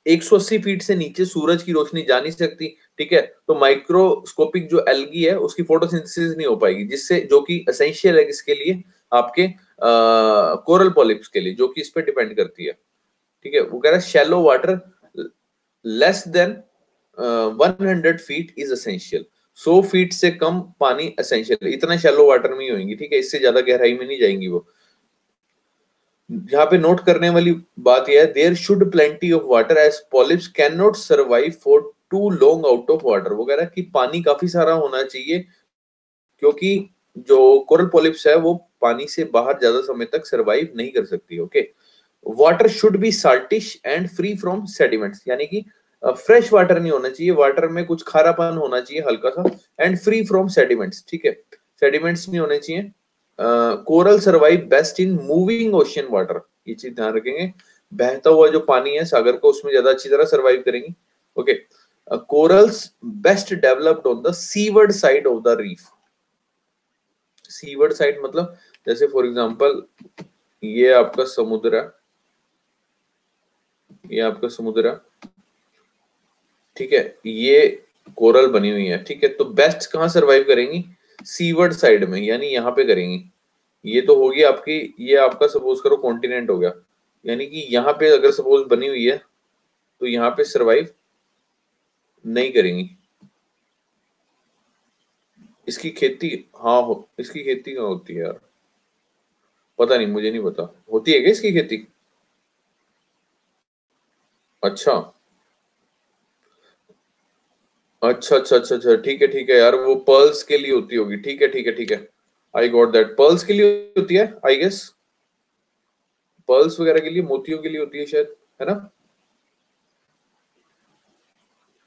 180 फीट से नीचे सूरज की रोशनी जा नहीं सकती, ठीक है, तो माइक्रोस्कोपिक जो एल्गी है उसकी फोटोसिंथेसिस नहीं हो पाएगी, जिससे जो कि एसेंशियल है किसके लिए? आपके कोरल पॉलिप्स के लिए, जो कि इस पे डिपेंड करती है, ठीक है। वो कह रहा है shallow water less than 100 feet is essential, 100 feet से कम पानी एसेंशियल, इतना शैलो वाटर में ही होंगी, ठीक है, इससे ज्यादा गहराई में नहीं जाएंगी वो। यहाँ पे नोट करने वाली बात यह है, there should plenty of water as polyps can not survive for too long out of water. वो कह रहा है कि पानी काफी सारा होना चाहिए, क्योंकि जो कोरल पॉलिप्स है वो पानी से बाहर ज्यादा समय तक सर्वाइव नहीं कर सकती, okay. Water should be saltish and free from sediments, यानी कि फ्रेश वाटर नहीं होना चाहिए, वाटर में कुछ खारापन होना चाहिए हल्का सा, एंड फ्री फ्रॉम सेडिमेंट्स, ठीक है, सेडिमेंट्स नहीं होने चाहिए। Coral survive best in moving ocean water, ये चीज ध्यान रखेंगे, बहता हुआ जो पानी है सागर का उसमें ज्यादा अच्छी तरह सर्वाइव करेंगी, okay. Corals best developed on the seaward side of the reef. Seaward side मतलब जैसे फॉर एग्जांपल ये आपका समुद्र है, ये आपका समुद्र है, ठीक है, ये कोरल बनी हुई है, ठीक है, तो बेस्ट कहाँ सर्वाइव करेंगी? सीवर्ड साइड में, यानी यहाँ पे करेंगी। ये तो होगी आपकी, ये आपका सपोज करो कॉन्टिनेंट हो गया, यानी कि यहाँ पे अगर सपोज बनी हुई है तो यहाँ पे सरवाइव नहीं करेंगी। इसकी खेती, हाँ हो, इसकी खेती कहाँ होती है यार? पता नहीं, मुझे नहीं पता, होती है क्या इसकी खेती? अच्छा अच्छा अच्छा अच्छा अच्छा, ठीक है यार, वो पर्ल्स के लिए होती होगी, ठीक है ठीक है ठीक है, आई गॉट दैट, पर्ल्स के लिए होती है आई गेस, पर्ल्स वगैरह के लिए, मोतियों के लिए होती है शायद, है ना,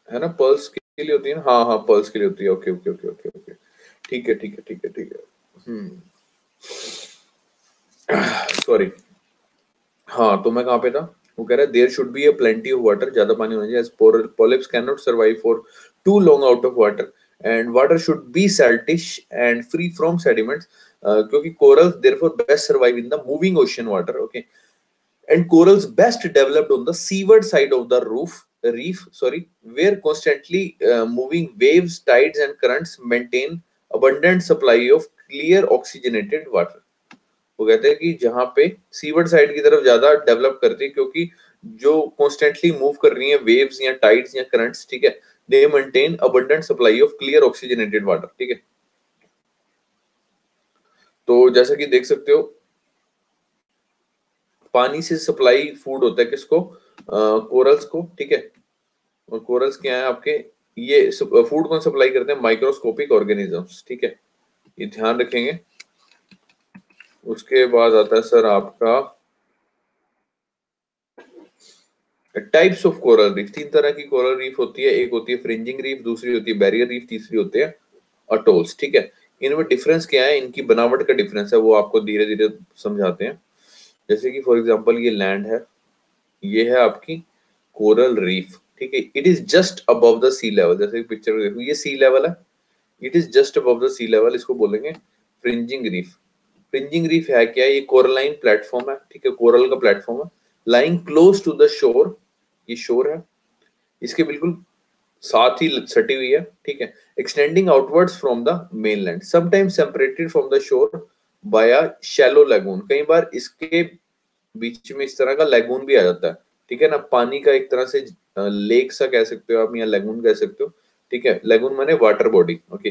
है ना, पर्ल्स के लिए होती है ना, हाँ हाँ पर्ल्स के लिए होती है, okay okay okay okay okay, ठीक है ठीक है ठीक है ठीक है, सॉरी। हाँ तो मैं कहाँ पे था? वो कह रहा है there should be a plenty of water, ज्यादा पानी होना चाहिए, as polyps can not survive for too long out of water, and water should be saltish and free from sediments, क्योंकि corals therefore best survive in the moving ocean water, okay, and corals best developed on the seaward side of the reef, sorry, where constantly moving waves, tides and currents maintain abundant supply of clear oxygenated water। वो कहते हैं कि जहां पे seaward side की तरफ ज्यादा develop करती है, क्योंकि जो कॉन्स्टेंटली मूव कर रही है वेव्स या टाइड्स या करंट्स, ठीक है, दे maintain abundant supply of clear oxygenated water, ठीक है। तो जैसा कि देख सकते हो पानी से सप्लाई फूड होता है किसको? कोरल्स को, ठीक है, और कोरल्स क्या है आपके? ये फूड कौन सप्लाई करते हैं? माइक्रोस्कोपिक ऑर्गेनिजम्स, ठीक है, ये ध्यान रखेंगे। उसके बाद आता है सर आपका टाइप्स ऑफ कोरल रीफ, 3 तरह की कोरल रीफ होती है, एक होती है फ्रिंजिंग रीफ, दूसरी होती है बैरियर रीफ, तीसरी होती है अटोल्स। ठीक है, इनमें डिफरेंस क्या है, इनकी बनावट का डिफरेंस है, वो आपको धीरे धीरे समझाते हैं। जैसे कि फॉर एग्जांपल ये लैंड है, ये है आपकी कोरल रीफ। ठीक है, it is just above the sea level, जैसे पिक्चर में देखो ये सी लेवल है, it is just above the sea level, इसको बोलेंगे फ्रिंजिंग रीफ। फ्रिंजिंग रीफ है क्या, ये कोरलाइन प्लेटफॉर्म है। ठीक है, कोरल का प्लेटफॉर्म है, लाइंग क्लोज टू द शोर, ये शोर है, इसके बिल्कुल साथ ही सटी हुई है। ठीक है, extending outwards from the mainland, sometimes separated from the shore by a shallow lagoon, कई बार इसके बीच में इस तरह का लगून भी आ जाता है। ठीक है ना, पानी का एक तरह से लेक सा कह सकते हो आप, या लगून कह सकते हो। ठीक है, लगून माने water body. Okay,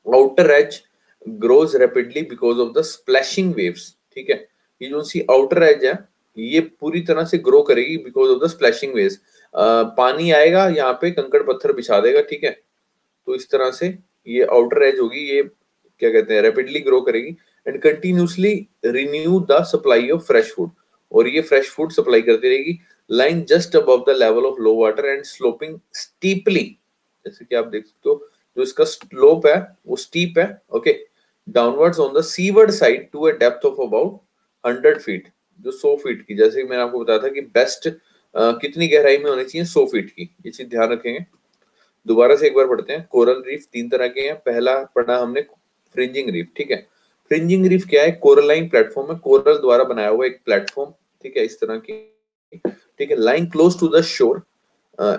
outer as grows rapidly because of the splashing waves. ठीक है, ये जो सी आउटर एज है ये पूरी तरह से ग्रो करेगी because of the splashing waves. पानी आएगा यहाँ पे, कंकड़ पत्थर बिछा देगा। ठीक है, तो इस तरह से ये आउटर एज होगी, ये क्या कहते हैं, रैपिडली ग्रो करेगी and continuously renew the supply of fresh food, और ये फ्रेश फूड सप्लाई करती रहेगी। Line just above the level of low water and sloping steeply, जैसे कि आप देख सकते हो जो इसका स्लोप है वो स्टीप है। Okay, downwards on the seaward side to a depth of about 100 feet, जो 100 फीट की, जैसे कि मैंने आपको बताया था कि बेस्ट कितनी गहराई में होनी चाहिए, 100 फीट की, ये चीज ध्यान रखेंगे। दोबारा से एक बार पढ़ते हैं, कोरल रीफ 3 तरह के हैं, पहला पढ़ा हमने फ्रिंजिंग रीफ। ठीक है, फ्रिंजिंग रीफ क्या है, कोरलाइन प्लेटफॉर्म है, कोरल द्वारा बनाया हुआ एक प्लेटफॉर्म। ठीक है, इस तरह की। ठीक है, line close to the shore,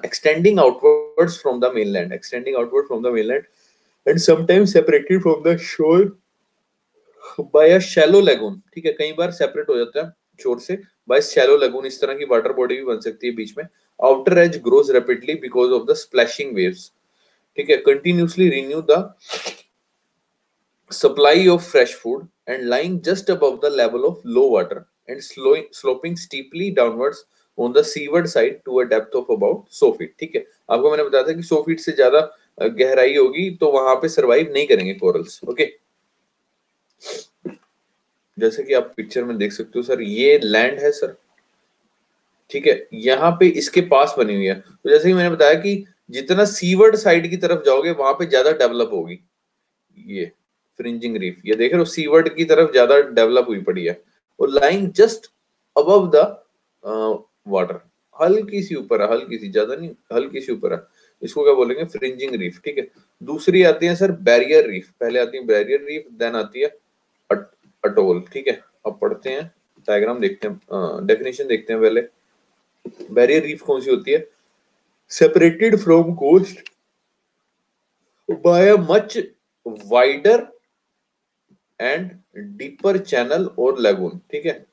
extending outwards from the mainland, extending outward from the mainland, and sometimes separated from the shore by a shallow lagoon। ठीक है, कई बार सेपरेट हो जाता है शोर से बाय शैलो लगून, इस तरह की वाटर बॉडी भी बन सकती है बीच में। Outer as grows rapidly because of the splashing waves. ठीक है, continuously renew the supply of fresh food and lying just above the level of low water and sloping steeply downwards on the seaward side to a depth of about 100 feet. ठीक है, आपको मैंने बताया था कि 100 feet से ज्यादा गहराई होगी तो वहां पे सरवाइव नहीं करेंगे कोरल्स। ओके, जैसे कि आप पिक्चर में देख सकते हो सर, ये लैंड है सर। ठीक है, यहाँ पे इसके पास बनी हुई है, तो जैसे कि मैंने बताया कि जितना सीवर्ड साइड की तरफ जाओगे वहां पे ज्यादा डेवलप होगी ये फ्रिंजिंग रीफ। ये देख रहे हो, सीवर्ड की तरफ ज्यादा डेवलप हुई पड़ी है, और lying just above the water, हल्की सी ऊपर है, हल्की सी, ज्यादा नहीं, हल्की सी ऊपर है, इसको क्या बोलेंगे, फ्रिंजिंग रीफ। ठीक है, दूसरी आती है सर बैरियर रीफ, पहले आती है बैरियर रीफ, देन आती है अटोल। ठीक है, अब पढ़ते हैं, डायग्राम देखते हैं, डेफिनेशन देखते हैं पहले। बैरियर रीफ कौन सी होती है, separated from coast by a much wider and deeper channel और लगून। ठीक है,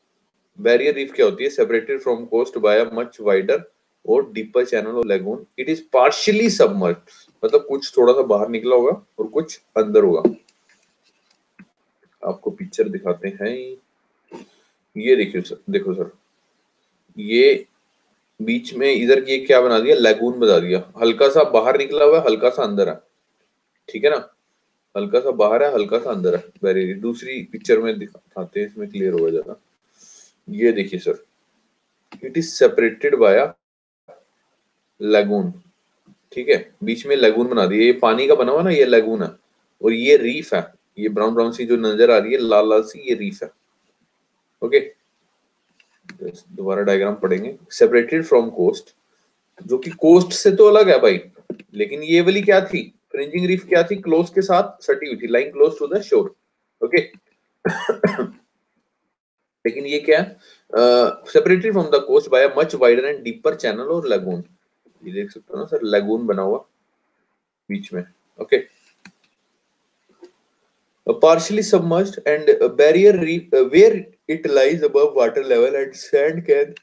बैरियर रीफ क्या होती है, separated from coast by a much wider और डीपर चैनल और lagoon. It is partially submerge, मतलब कुछ थोड़ा सा बाहर निकला होगा और कुछ अंदर होगा। आपको पिक्चर दिखाते हैं, ये देखिए सर, देखो सर, ये बीच में इधर ये क्या बना दिया, लगून बना दिया, हल्का सा बाहर निकला हुआ है, हल्का सा अंदर है। ठीक है ना, हल्का सा बाहर है, हल्का सा अंदर है बैरियर। दूसरी पिक्चर में दिखाते हैं, इसमें क्लियर होगा ज्यादा। ये देखिए sir, it is separated by lagoon. ठीक है, बीच में लगून बना दिया, ये पानी का बना हुआ ना, ये लगून है, और ये रीफ है, ये ब्राउन ब्राउन सी जो नजर आ रही है, लाल लाल सी, ये रीफ है। ओके, दोबारा डायग्राम पढ़ेंगे। सेपरेटेड फ्रॉम कोस्ट, जो कि कोस्ट से तो अलग है भाई, लेकिन ये वाली क्या थी, फ्रिंजिंग रीफ क्या थी, क्लोज के साथ सटी हुई थी, line close to the shore. Okay, लेकिन ये क्या है, separated from the coast by a much wider and deeper channel और लगून। ये देख सकते हो ना सर, लगून बना हुआ बीच में। Okay, partially submerged and a barrier reef where it lies above water level and sand can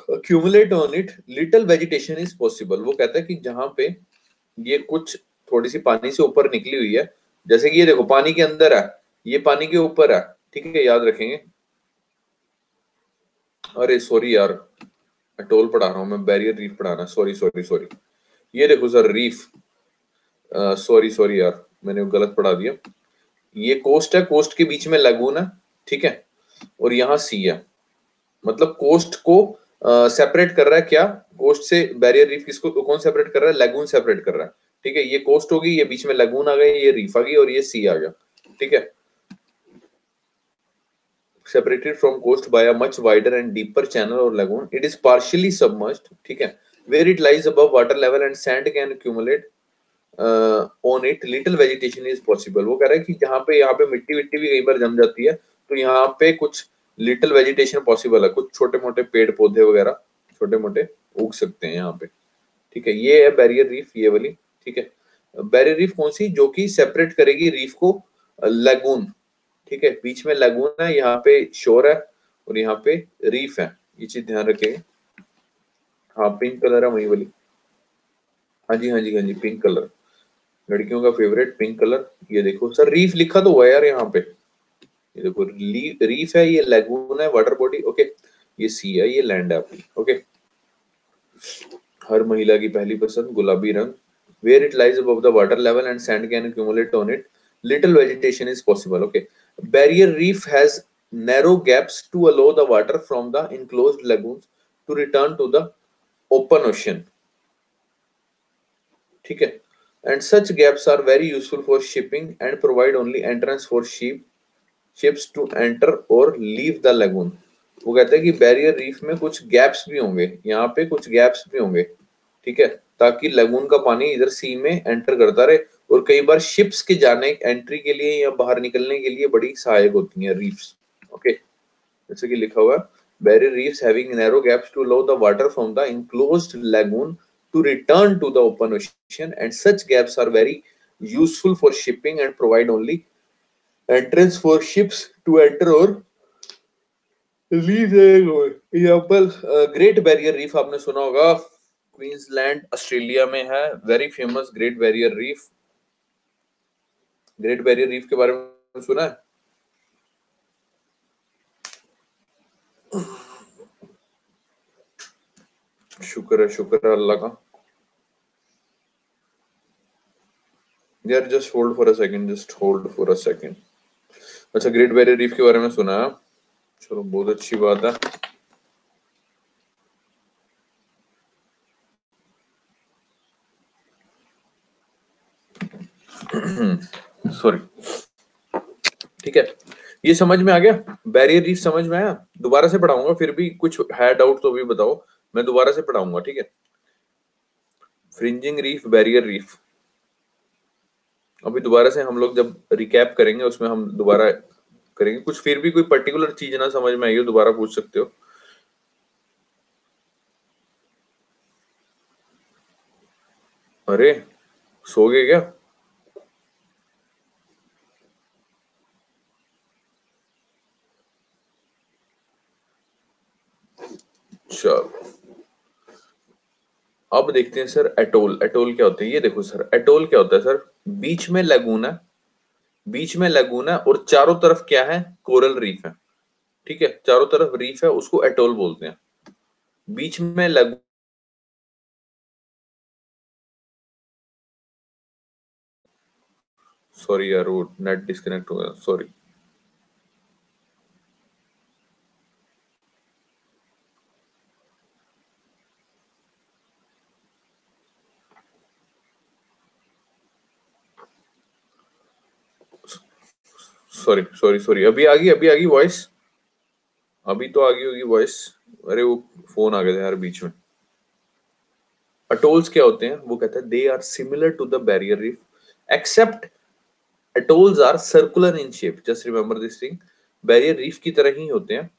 accumulate on it, little vegetation is possible। वो कहता है कि जहां पे ये कुछ थोड़ी सी पानी से ऊपर निकली हुई है, जैसे कि ये देखो पानी के अंदर है, ये पानी के ऊपर है। ठीक है, याद रखेंगे। अरे सॉरी यार, अटोल पढ़ा रहा हूँ मैं, बैरियर रीफ पढ़ाना, सॉरी सॉरी सॉरी। ये देखो सर रीफ, सॉरी सॉरी यार, मैंने गलत पढ़ा दिया। ये कोस्ट है, कोस्ट के बीच में लगून है। ठीक है, और यहाँ सी है। मतलब कोस्ट को सेपरेट कर रहा है क्या, कोस्ट से बैरियर रीफ किसको कौन सेपरेट कर रहा है, लगून सेपरेट कर रहा है। ठीक है, ये कोस्ट होगी, ये बीच में लगून आ गई, ये रीफ आ गई और ये सी आ गया। ठीक है, separated from coast by a much wider and deeper channel or lagoon. It is partially submerged, ठीक है, where it lies above water level and sand can accumulate on it. Little vegetation is possible. वो कह रहा है कि जहाँ पे मिट्टी विट्टी भी कई बार जम जाती है, तो यहाँ पे कुछ लिटिल वेजिटेशन पॉसिबल है, कुछ छोटे मोटे पेड़ पौधे वगैरह छोटे मोटे उग सकते हैं यहाँ पे। ठीक है, ये है बैरियर रीफ, ये वाली। ठीक है, बैरियर रीफ कौन सी, जो कि सेपरेट करेगी रीफ को लगून। ठीक है, बीच में लगून है, यहाँ पे शोर है और यहाँ पे रीफ है, ये चीज ध्यान रखेंगे। हाँ पिंक कलर है वही वाली, हाँ जी हाँ जी हाँ जी, पिंक कलर, लड़कियों का फेवरेट पिंक कलर। ये देखो सर, रीफ लिखा तो हुआ है यार यहाँ पे, ये देखो रीफ है, ये लगून है, वाटर बॉडी। ओके, ये सी है, ये लैंड है आपकी। ओके, हर महिला की पहली पसंद गुलाबी रंग, where it lies above the water level and sand can accumulate on it, little vegetation is possible. Okay, barrier reef has narrow gaps to allow the water from the enclosed lagoons to return to the open ocean. ठीक है, and such gaps are very useful for shipping and provide only entrance for ships to enter or leave the lagoon. वो कहते हैं कि barrier reef में कुछ gaps भी होंगे, यहाँ पे कुछ गैप्स भी होंगे। ठीक है, ताकि लगून का पानी इधर सी में एंटर करता रहे, और कई बार शिप्स के जाने एंट्री के लिए या बाहर निकलने के लिए बड़ी सहायक होती हैं रीफ्स। ओके, जैसे कि लिखा हुआ है, barrier reefs having narrow gaps to allow the water from the enclosed lagoon to return to the open ocean, and such gaps are very useful for shipping and provide only entrance for ships to enter or leave. Example great barrier reef आपने सुना होगा, Queensland Australia में है, very famous great barrier reef. Great barrier reef के बारे में सुना है? शुक्र है अल्लाह का। यार just hold for a second, अच्छा ग्रेट बैरियर रीफ के बारे में सुना है, चलो बहुत अच्छी बात है। सॉरी, ठीक है, ये समझ में आ गया, बैरियर रीफ समझ में आया? दोबारा से पढ़ाऊंगा, फिर भी कुछ है डाउट तो भी बताओ, मैं दोबारा से पढ़ाऊंगा। ठीक है, फ्रिंजिंग रीफ, बैरियर रीफ, अभी दोबारा से हम लोग जब रिकैप करेंगे उसमें हम दोबारा करेंगे। कुछ फिर भी कोई पर्टिकुलर चीज ना समझ में आई हो, दोबारा पूछ सकते हो। अरे सो गए क्या? चलो अब देखते हैं सर, एटोल। एटोल क्या होते हैं, ये देखो सर, एटोल क्या होता है सर, बीच में लगून है, बीच में लगून है और चारों तरफ क्या है, कोरल रीफ है। ठीक है, चारों तरफ रीफ है, उसको एटोल बोलते हैं। बीच में लगून, सॉरी यार वो नेट डिस्कनेक्ट हो गया, सॉरी। सॉरी, अभी आ गई वॉइस, अभी तो आ गई होगी वॉइस। अरे वो फोन आ गया था यार बीच में। अटोल्स क्या होते हैं, वो कहता है they are similar to the barrier reef except atolls are circular in shape, just remember this thing, barrier reef की तरह ही होते हैं।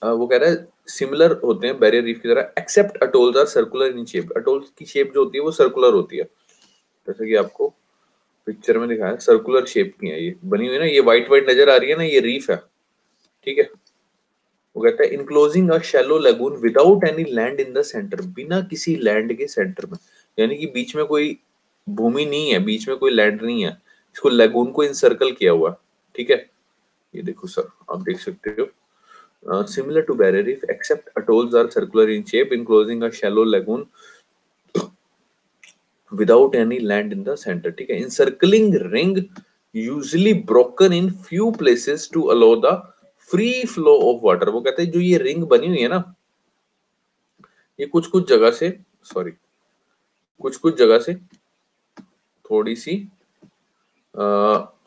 वो कह रहा है सिमिलर होते हैं बैरियर रीफ की तरह, except atolls are circular in shape. Atolls की शेप जो होती है वो सर्कुलर होती है, जैसे कि आपको पिक्चर में दिखाया, सर्कुलर शेप की है ये बनी हुई ना, ये व्हाइट व्हाइट नजर आ रही है ना, ये रीफ है। ठीक है, वो कहता है enclosing a shallow lagoon without any land in the centre, बिना किसी लैंड के सेंटर में, यानी कि बीच में कोई भूमि नहीं है, बीच में कोई लैंड नहीं है, इसको लगून को इंसर्कल किया हुआ। ठीक है, ये देखो सर आप देख सकते हो, similar to barrier reef except atolls are circular in shape enclosing a shallow lagoon without any land in the center. ठीक है, encircling ring usually broken in few places to allow the free flow of water. वो कहते हैं जो ये ring बनी हुई है ना, ये कुछ कुछ जगह से, सॉरी, कुछ कुछ जगह से थोड़ी सी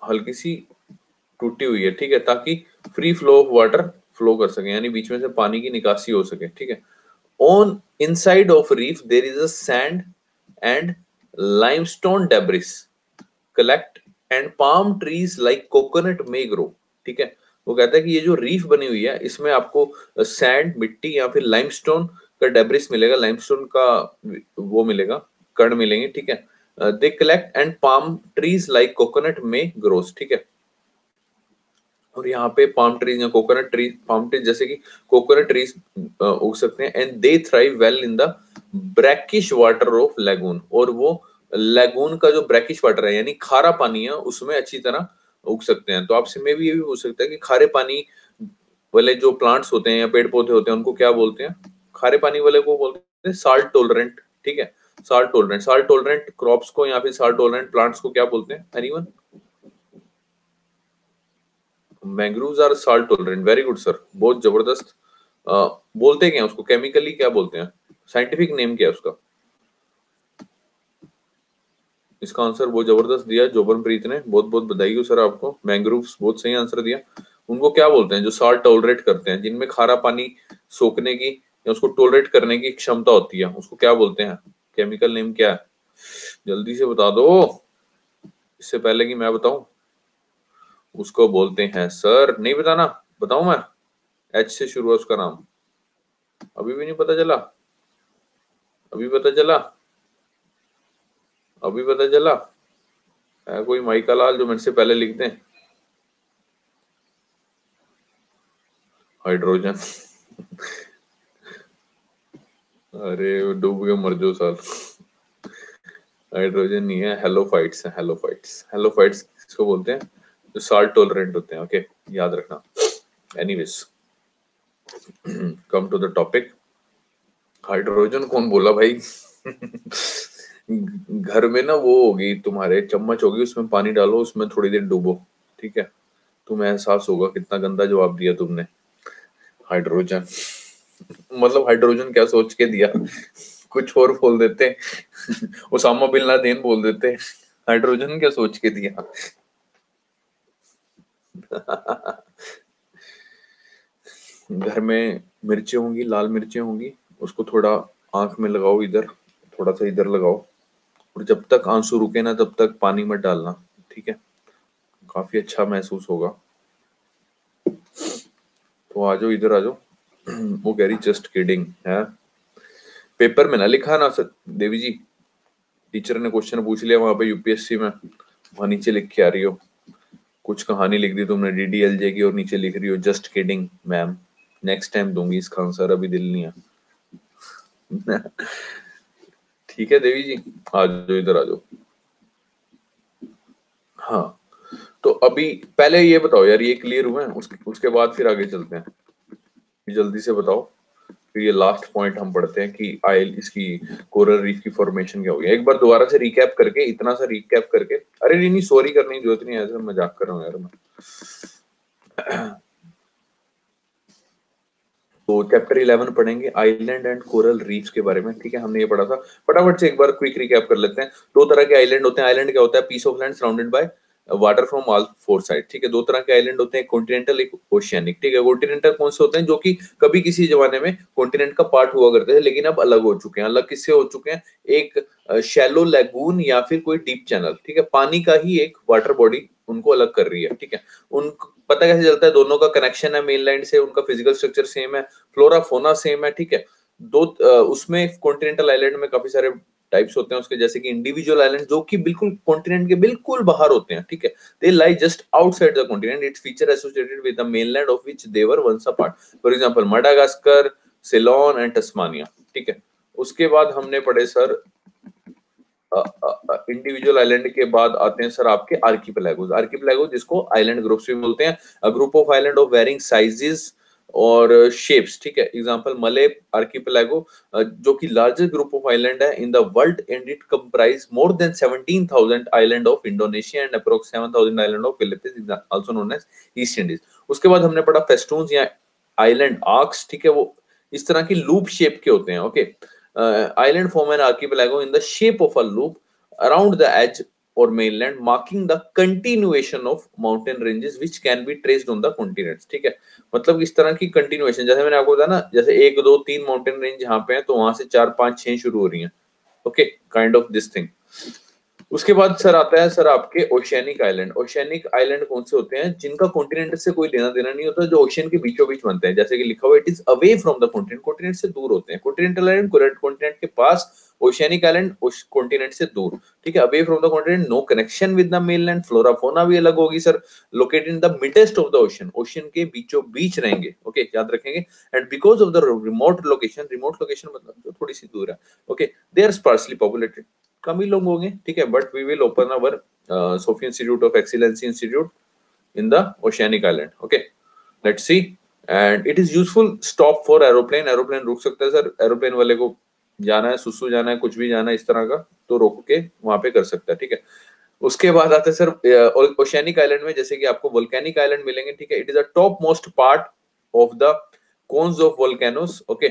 हल्की सी टूटी हुई है, ठीक है, ताकि free flow of water flow कर सके, यानी बीच में से पानी की निकासी हो सके, ठीक है। On inside of reef there is a sand and limestone debris collect and palm trees like coconut may grow, ठीक है। वो कहता है कि ये जो रीफ बनी हुई है इसमें आपको सैंड, मिट्टी या फिर लाइमस्टोन का डेब्रिस मिलेगा, लाइमस्टोन का वो मिलेगा, कण मिलेंगे, ठीक है। They collect and palm trees like coconut may grows, ठीक है। और यहाँ पे पाम ट्रीज या कोकोनट ट्रीज, पाम ट्रीज जैसे कि कोकोनट ट्रीज उग सकते हैं, and they thrive well in the brackish water of lagoon, और वो लैगून का जो ब्रैकिश वाटर है यानी खारा पानी है उसमें अच्छी तरह उग सकते हैं। तो आपसे मैं भी ये भी पूछ सकता है कि खारे पानी वाले जो प्लांट्स होते हैं या पेड़ पौधे होते हैं उनको क्या बोलते हैं? खारे पानी वाले को बोलते हैं साल्ट टॉलरेंट, ठीक है। साल्ट टॉलरेंट क्रॉप्स को या फिर साल्ट टॉलरेंट प्लांट्स को क्या बोलते हैं? Anyone? Mangroves are salt tolerant, very good sir, बहुत जबरदस्त। बोलते क्या हैं उसको, केमिकली क्या बोलते हैं, साइंटिफिक नेम क्या है उसका? इसका आंसर बहुत जबरदस्त दिया जोबनप्रीत ने, बहुत बहुत बधाई हो सर आपको। मैंग्रोव्स बहुत सही आंसर दिया। उनको क्या बोलते हैं जो साल्ट टॉलरेट करते हैं, जिनमें खारा पानी सोखने की या उसको टॉलरेट करने की क्षमता होती है, उसको क्या बोलते हैं? केमिकल नेम क्या है? जल्दी से बता दो, इससे पहले कि मैं बताऊं। उसको बोलते हैं सर, नहीं बताना, बताऊं मैं? एच से शुरू है उसका नाम। अभी भी नहीं पता चला? अभी पता चला? अभी पता चला? है कोई माइका लाल जो मेरे से पहले लिखते हैं? हाइड्रोजन। अरे डूब के मर जाओ साल। हाइड्रोजन नहीं है, हेलोफाइट्स है, हेलोफाइट्स। हेलोफाइट्स किसको बोलते हैं? जो साल्ट टॉलरेंट होते हैं, ओके, याद रखना। Anyways, come to the topic. Hydrogen कौन बोला भाई? घर में ना वो होगी तुम्हारे, चम्मच होगी, उसमें पानी डालो, उसमें थोड़ी देर डूबो, ठीक है, तुम्हें एहसास होगा कितना गंदा जवाब दिया तुमने। हाइड्रोजन मतलब हाइड्रोजन क्या सोच के दिया? कुछ और बोल देते, ओसामा बिन लादेन बोल देते, हाइड्रोजन क्या सोच के दिया? घर में मिर्चें होंगी, लाल मिर्चें होंगी, उसको थोड़ा आंख में लगाओ, इधर थोड़ा सा इधर लगाओ, और जब तक आंसू रुके ना तब तक पानी मत डालना, ठीक है, काफी अच्छा महसूस होगा। तो आ जाओ, इधर आ जाओ। वो कह रही जस्ट किडिंग है, पेपर में ना लिखा ना सर देवी जी, टीचर ने क्वेश्चन पूछ लिया वहां पे यूपीएससी में, वहां नीचे लिख के आ रही हो, कुछ कहानी लिख दी तुमने डीडीएलजे की और नीचे लिख रही हो just kidding ma'am. Next time दूंगी इसका आंसर, अभी दिल नहीं है। ठीक है देवी जी, आ जाओ, इधर आ जाओ। हाँ, तो अभी पहले ये बताओ यार, ये क्लियर हुआ है? उसके बाद फिर आगे चलते हैं, जल्दी से बताओ। फिर ये लास्ट पॉइंट हम पढ़ते हैं कि आयल इसकी कोरल रीफ की फॉर्मेशन क्या होगी। एक बार दोबारा से रिकैप करके, इतना सा रिकैप करके, अरे नहीं नहीं सॉरी करने की जरूरत नहीं है, ऐसे मजाक कर रहा हूँ यार मैं। तो चैप्टर 11 पढ़ेंगे आइलैंड एंड कोरल रीफ्स के बारे में, ठीक है, हमने ये पढ़ा था। फटाफट से एक बार क्विक रिकैप कर लेते हैं। दो तरह के आइलैंड होते हैं। आइलैंड क्या होता है? Piece of land surrounded by water from all four side, ठीक है। दो तरह के आइलैंड होते हैं, कॉन्टिनेंटल, एक ओशियानिक, ठीक है। कॉन्टिनेंटल कौन से होते हैं? जो कि कभी किसी जमाने में कॉन्टिनेंट का पार्ट हुआ करते थे, लेकिन अब अलग हो चुके हैं। अलग किससे हो चुके हैं? एक शैलो लैगून या फिर कोई डीप चैनल, ठीक है, पानी का ही एक वाटर बॉडी उनको अलग कर रही है, ठीक है। उन पता कैसे चलता है? दोनों का कनेक्शन है मेनलैंड से, उनका फिजिकल स्ट्रक्चर सेम है, फ्लोरा फोना सेम है, ठीक है। दो उसमें कॉन्टिनेंटल आइलैंड में काफी सारे टाइप्स होते हैं उसके, जैसे कि इंडिविजुअल आइलैंड जो कि बिल्कुल कॉन्टिनेंट के बिल्कुल बाहर होते हैं, ठीक है। They lie just outside the continent, it's feature associated with the mainland of which they were once a part, for example Madagascar, Ceylon and Tasmania, ठीक है। उसके बाद हमने पढ़े सर इंडिविजुअल आइलैंड के बाद आते हैं सर आपके आर्किपेलागोस। आर्किपेलागोस जिसको आइलैंड ग्रुप्स भी बोलते हैं, a group of island of varying sizes और शेप्स, ठीक है। एग्जांपल मले आर्किपेलागो, जो कि लार्जेस्ट ग्रुप ऑफ आइलैंड है in the world and it comprise more than 17,000 island of Indonesia and approx 7,000 island of Philippines, also known as East Indies. उसके बाद हमने पढ़ा फेस्टून्स या आइलैंड आर्क्स, ठीक है, वो इस तरह की लूप शेप के होते हैं, okay. Island form an archipelago in the shape of a loop around the edge or mainland, marking the continuation of mountain ranges which can be traced on the continents, ठीक है। मतलब इस तरह की continuation, जैसे मैंने आपको बताया ना, जैसे 1 2 3 माउंटेन रेंज यहाँ पे है तो वहां से 4 5 6 शुरू हो रही हैं, okay, kind of this thing. उसके बाद सर आता है सर आपके ओशियनिक आइलैंड। ओशियनिक आइलैंड कौन से होते हैं? जिनका कॉन्टिनेंट से कोई लेना देना नहीं होता, जो ओशियन के बीचों बीच बनते हैं, जैसे कि लिखा हुआ it is away from the continent, continent से दूर होते हैं। कॉन्टिनेंटल आइलैंड कॉन्टिनेंट के पास, ओशियनिक आइलैंड कॉन्टिनेंट से दूर, ठीक है। Away from the continent, no connection with the mainland, flora fauna भी अलग होगी sir. Located in the midst of the ocean, ocean के बीचों बीच रहेंगे, ओके, याद रखेंगे। And because of the remote location, remote location मतलब जो थोड़ी सी दूर है, okay, they are sparsely populated, कम ही लोग होंगे, ठीक है। But we will open our Sophie institute of excellency institute in the oceanic island, okay, let's see. And it is useful stop for aeroplane, aeroplane रुक सकता है सर, एरोप्लेन वाले को जाना है, सुसु जाना है, कुछ भी जाना है इस तरह का, तो रोक के वहां पे कर सकता है, ठीक है। उसके बाद आता है सर ओशियनिक आइलैंड में, जैसे कि आपको वोल्केनिक आइलैंड मिलेंगे, ठीक है। It is a top most part of the cones of volcanoes, okay,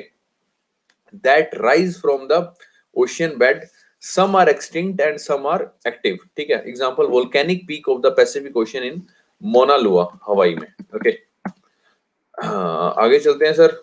that rise from the ocean bed, some are extinct and some are active, ठीक है। Example volcanic peak of the Pacific Ocean in Mauna Loa, हवाई में, okay. आगे चलते हैं sir.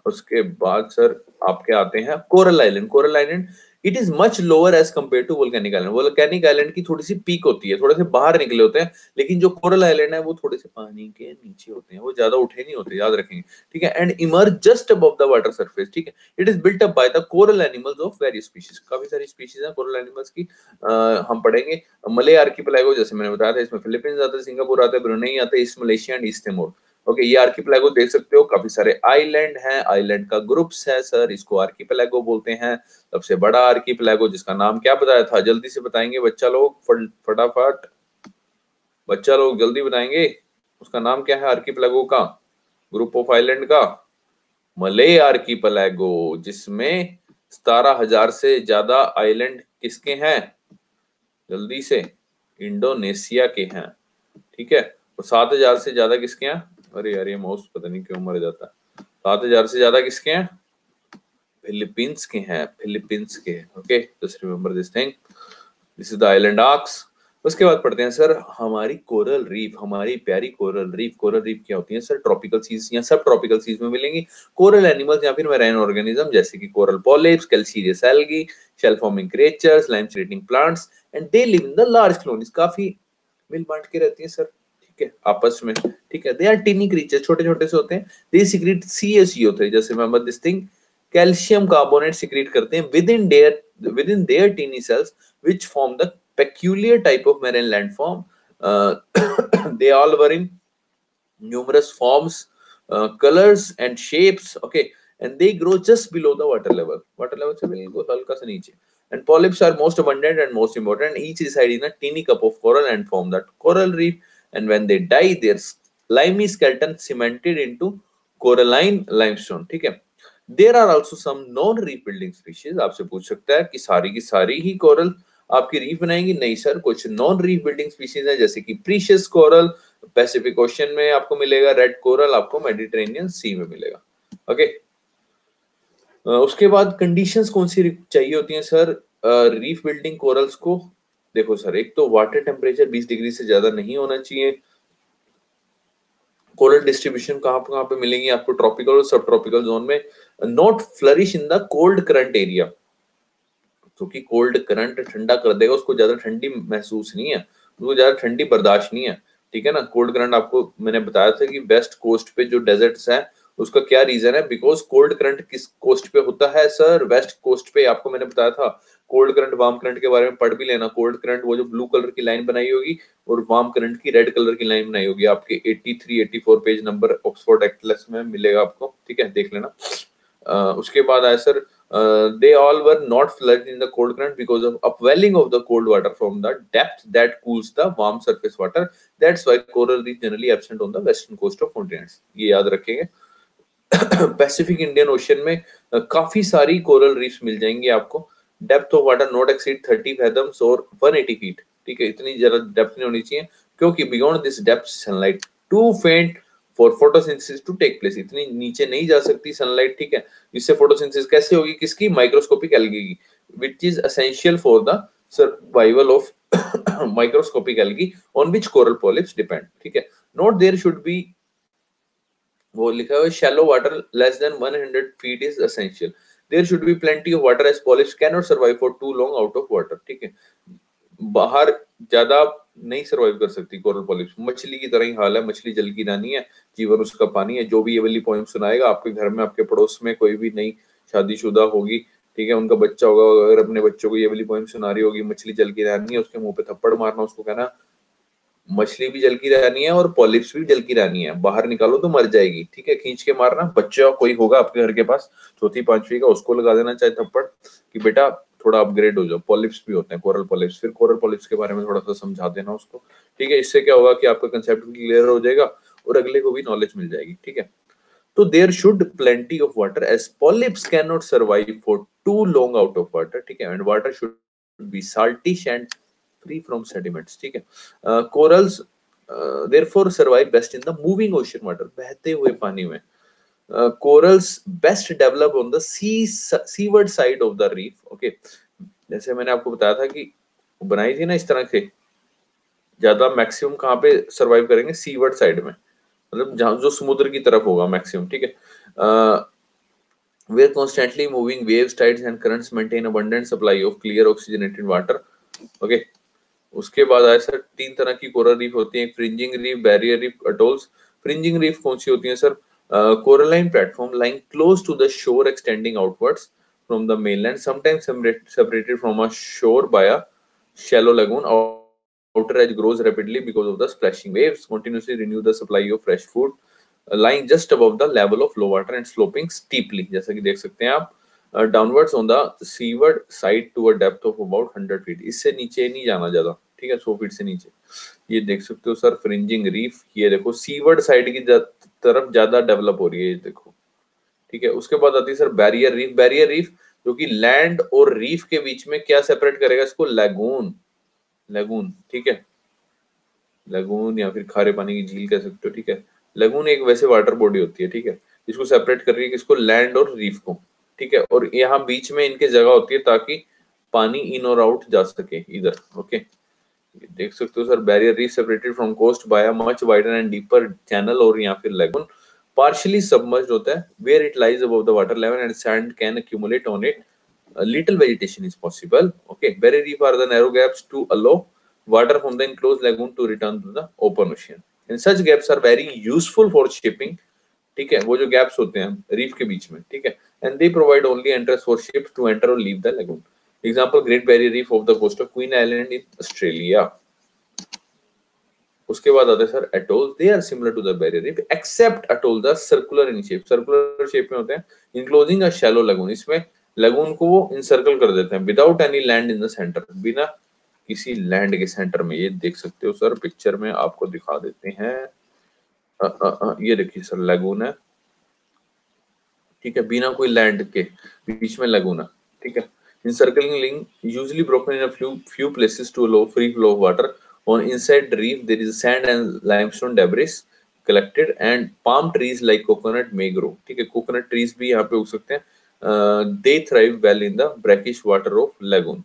उसके बाद sir आपके आते हैं coral island. Coral island it is much lower as compare to volcanic island. Volcanic island की थोड़ी सी पीक होती है, थोड़े से बाहर निकले होते हैं, लेकिन जो कोरल आइलैंड है वो थोड़े से पानी के नीचे होते हैं, वो ज्यादा उठे नहीं होते, याद रखेंगे, ठीक है। And emerge just above the water surface, ठीक है। It is built up by the coral animals of various species, काफी सारी स्पीशीज हैं कोरल एनिमल्स की। हम पढ़ेंगे मलय आर्किपेलागो, जैसे मैंने बताया था, इसमें फिलीपींस आता है, सिंगापुर आता है, ब्रुनेई आता है, east Malaysia and east Timor, okay. ये आर्किपेलागो देख सकते हो, काफी सारे आइलैंड हैं, आइलैंड का ग्रुप्स है सर, इसको आर्किपेलागो बोलते हैं। सबसे बड़ा आर्किपेलागो जिसका नाम क्या बताया था, जल्दी से बताएंगे बच्चा लोग, फटाफट बच्चा लोग जल्दी बताएंगे, उसका नाम क्या है आर्किपेलागो का, ग्रुप ऑफ आइलैंड का? मलय आर्किपेलागो, जिसमें 17,000 से ज्यादा आइलैंड किसके हैं? जल्दी से, इंडोनेशिया के हैं, ठीक है। और 7,000 से ज्यादा किसके हैं? अरे यार ये माउस पता नहीं क्यों मर जाता है। 7,000 से ज्यादा किसके हैं? फिलीपींस के हैं, फिलीपींस के, okay, just remember this thing, this is the island arcs. उसके बाद पढ़ते हैं सर हमारी कोरल रीफ, हमारी प्यारी कोरल रीफ। कोरल रीफ क्या होती है सर? ट्रॉपिकल सीज या सब ट्रॉपिकल सीज में मिलेंगी। कोरल एनिमल्स या फिर मैराइन ऑर्गेनिज्म, जैसे कि coral polyps, calcareous algae, shell forming creatures, lime seeding plants, and they live in the large colonies, काफी मिल बांट के रहती है सर, ठीक है, आपस में, ठीक है। दे आर टीनी क्रीचर, छोटे छोटे से होते हैं। दे सीक्रेट CaCO3, जैसे remember this thing, calcium carbonate secrete करते हैं within their tiny cells which form the peculiar type of marine landform. They all were in numerous forms, colors and shapes, okay, and they grow just below the water level, water level से बिल्कुल हल्का सा नीचे। And polyps are most abundant and most important, each reside in a teeny cup of coral and form that coral reef, and when they die their slimy skeleton cemented into coralline limestone, ठीक है। There are also some non reef building species, आपसे पूछ सकता है कि सारी की सारी ही कोरल आपकी रीफ बनाएंगी? नहीं सर, कुछ नॉन रीफ बिल्डिंग स्पीशीज है, जैसे कि प्रीशियस कोरल पैसिफिक ओशन में आपको मिलेगा, रेड कोरल आपको मेडिटेरेनियन सी में मिलेगा, ओके। उसके बाद कंडीशंस कौन सी चाहिए होती हैं सर रीफ बिल्डिंग कोरल्स को? देखो सर, एक तो वाटर टेम्परेचर 20 डिग्री से ज्यादा नहीं होना चाहिए। कोरल डिस्ट्रीब्यूशन कहाँ पे मिलेंगी आपको? ट्रॉपिकल और सब ट्रॉपिकल जोन में। Not flourish in the cold current area, क्योंकि कोल्ड करंट ठंडा कर देगा, उसको ज्यादा ठंडी महसूस नहीं है, उसको ज्यादा ठंडी बर्दाश्त नहीं है, ठीक है ना। कोल्ड करंट आपको मैंने बताया था कि वेस्ट कोस्ट पे जो डेजर्ट्स हैं उसका क्या रीजन है, बिकॉज कोल्ड करंट किस कोस्ट पे होता है सर? वेस्ट कोस्ट पे। आपको मैंने बताया था कोल्ड करंट वार्म करंट के बारे में पढ़ भी लेना। कोल्ड करंट वो जो ब्लू कलर की लाइन बनाई होगी, और वार्म करंट की रेड कलर की लाइन बनाई होगी, आपके 83 84 पेज नंबर ऑक्सफोर्ड एटलस में मिलेगा आपको, ठीक है, देख लेना। उसके बाद आया sir They all were not flooded in the cold current because of upwelling of the cold water from the depth that cools the warm surface water. That's why coral reef generally absent on the western coast of continents. ये याद रखेंगे. Pacific Indian ocean में काफी सारी coral reefs मिल जाएंगी आपको. Depth of water not exceed 30 फैथम्स और 180 feet. ठीक है, इतनी ज्यादा डेप्थ नहीं होनी चाहिए क्योंकि beyond this depth sunlight too faint for photosynthesis to take place. इतनी नीचे नहीं जा सकती सनलाइट. ठीक है, इससे फोटोसिंथेसिस कैसे होगी? किसकी? माइक्रोस्कोपिक एल्गी की, which is essential for the survival of microscopic algae on which coral polyps depend. ठीक है, नोट देयर शुड बी, वो लिखा हुआ है shallow water less than 100 feet is essential. There should be plenty of water as polyps cannot survive for too long out of water. ठीक है, बाहर ज्यादा नहीं सरवाइव कर सकती कोरल पॉलिप्स. मछली की तरह ही हाल है. मछली जल की रानी है, जीवन उसका पानी है. जो भी ये वाली पोएम सुनाएगा आपके घर में, आपके पड़ोस में कोई भी नई शादीशुदा होगी, ठीक है, उनका बच्चा होगा, अगर अपने बच्चों को ये वाली पोएम सुना रही होगी, मछली जल की रानी है, उसके मुंह पे थप्पड़ मारना, उसको कहना मछली भी जल की रानी है और पॉलिप्स भी जल की रानी है, बाहर निकालो तो मर जाएगी. ठीक है, खींच के मारना. बच्चा कोई होगा आपके घर के पास चौथी पांचवी का, उसको लगा देना चाहे थप्पड़ कि बेटा थोड़ा अपग्रेड हो जाओ. पॉलिप्स भी होते हैं, कोरल पॉलिप्स. फिर कोरल पॉलिप्स के बारे में थोड़ा सा समझा देना उसको. ठीक है, इससे क्या होगा कि आपका कंसेप्ट क्लियर हो जाएगा और अगले को भी नॉलेज मिल जाएगी. ठीक है, तो there should plenty of water as polyps can not survive for too long out of water. ठीक है, and water should be saltish and free from sediments. ठीक है, corals therefore survive best in the moving ocean water. बहते हुए पानी में. Corals best develop on the seaward side of the reef. Okay, जैसे मैंने आपको बताया था कि बनाई थी ना इस तरह से, ज्यादा मैक्सिमम कहाँ पे सरवाइव करेंगे? सीवर्ड साइड में, मतलब जहां जो समुद्र की तरफ होगा मैक्सिमम. ठीक है, where constantly moving waves, tides and currents maintain abundant supply of clear oxygenated water. Okay, उसके बाद आया सर तीन तरह की कोरल रीफ होती है. Fringing reef, barrier reef, atolls. Fringing reef कौन सी होती है sir? Coralline platform lying close to the shore extending outwards from the mainland, sometimes separated from a shore by a shallow lagoon. Outer edge grows rapidly because of the splashing waves, continuously renew the supply of fresh food, lying just above the level of low water and sloping steeply. जैसा कि देख सकते हैं आप, downwards on the seaward side to a depth of about 100 feet. इससे नीचे नहीं जाना ज्यादा. ठीक है, 100 फीट से नीचे. ये देख सकते हो सर फ्रिंजिंग रीफ. ये देखो सीवर्ड साइड की तरफ ज्यादा डेवलप हो रही है, ये देखो. ठीक है, उसके बाद आती है sir barrier reef. Barrier reef जो कि लैंड और रीफ के बीच में क्या सेपरेट करेगा इसको? लैगून. लैगून, ठीक है, लगून या फिर खारे पानी की झील कह सकते हो. ठीक है, लगून एक वैसे वाटर बॉडी होती है. ठीक है, इसको सेपरेट कर रही है किसको? लैंड और रीफ को. ठीक है, और यहाँ बीच में इनके जगह होती है ताकि पानी इन और आउट जा सके इधर. ओके, देख सकते हो sir barrier reef separated from coast by a much wider and deeper channel, और यहाँ फिर लगून partially submerged होता है where it lies above the water level and sand can accumulate on it. A little vegetation is possible. Okay, barrier reef are the narrow gaps to allow water from the enclosed lagoon to return to the open ocean. And such gaps are very useful for shipping. ठीक है, वो जो gaps होते हैं reef के बीच में. ठीक है, and they provide only entrance for ships to enter or leave the lagoon. Example, Great Barrier Reef off the coast of Queen Island in Australia. उसके बाद आते हैं सर atolls. They are similar to the barrier reef except atoll the circular in shape. Circular shape में होते हैं, enclosing a shallow lagoon. इसमें lagoon को वो इंसर्कल कर देते हैं without any land in the centre, बिना किसी लैंड के सेंटर में. ये देख सकते हो सर पिक्चर में, आपको दिखा देते हैं. ये देखिए सर लगून है. ठीक है, बिना कोई लैंड के बीच में लगून है. ठीक है, encircling ring usually broken in a few places to allow free flow of water. On inside the reef there is sand and limestone debris collected and palm trees like coconut may grow. ठीक है, coconut trees भी यहाँ पे उग सकते हैं. They thrive well in the brackish water of lagoon.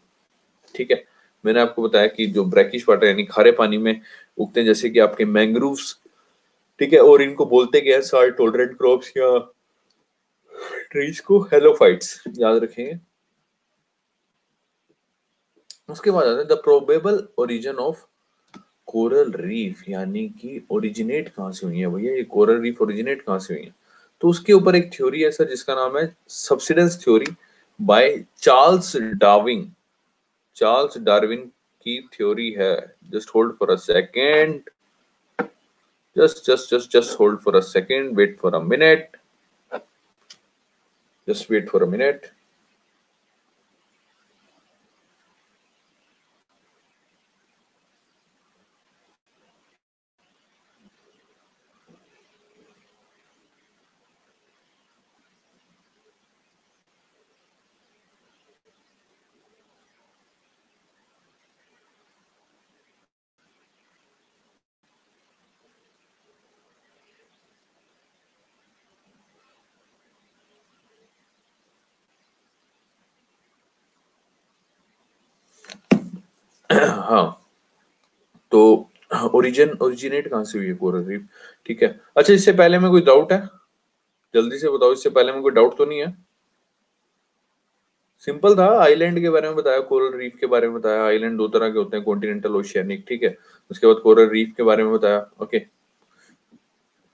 ठीक है, मैंने आपको बताया कि जो ब्रैकिश वाटर यानी खारे पानी में उगते हैं, जैसे कि आपके मैंग्रोव्स. ठीक है, और इनको बोलते क्या है? सॉल्ट टॉलरेंट क्रॉप्स या ट्रीज को हेलोफाइट्स, याद रखेंगे. उसके बाद आता है the probable origin of coral reef, यानी कि ओरिजिनेट कहाँ से हुई है भैया ये कोरल रीफ, ओरिजिनेट कहाँ से हुई है? तो उसके ऊपर एक थ्योरी है सर जिसका नाम है subsidence theory by Charles Darwin. Charles Darwin की थ्योरी है. Just hold for a second, just hold for a second, wait for a minute, just wait for a minute. हाँ, तो ओरिजिनेट कहाँ से हुई है कोरल रीफ? ठीक है। अच्छा, इससे पहले में कोई डाउट है? जल्दी से बताओ, इससे पहले में कोई डाउट तो नहीं है? सिंपल था, आइलैंड के बारे में बताया, कोरल रीफ के बारे में बताया। आइलैंड दो तरह के होते हैं, कॉन्टिनेंटल, ओशियानिक, ठीक है। उसके बाद कोरल रीफ के बारे में बताया। ओके,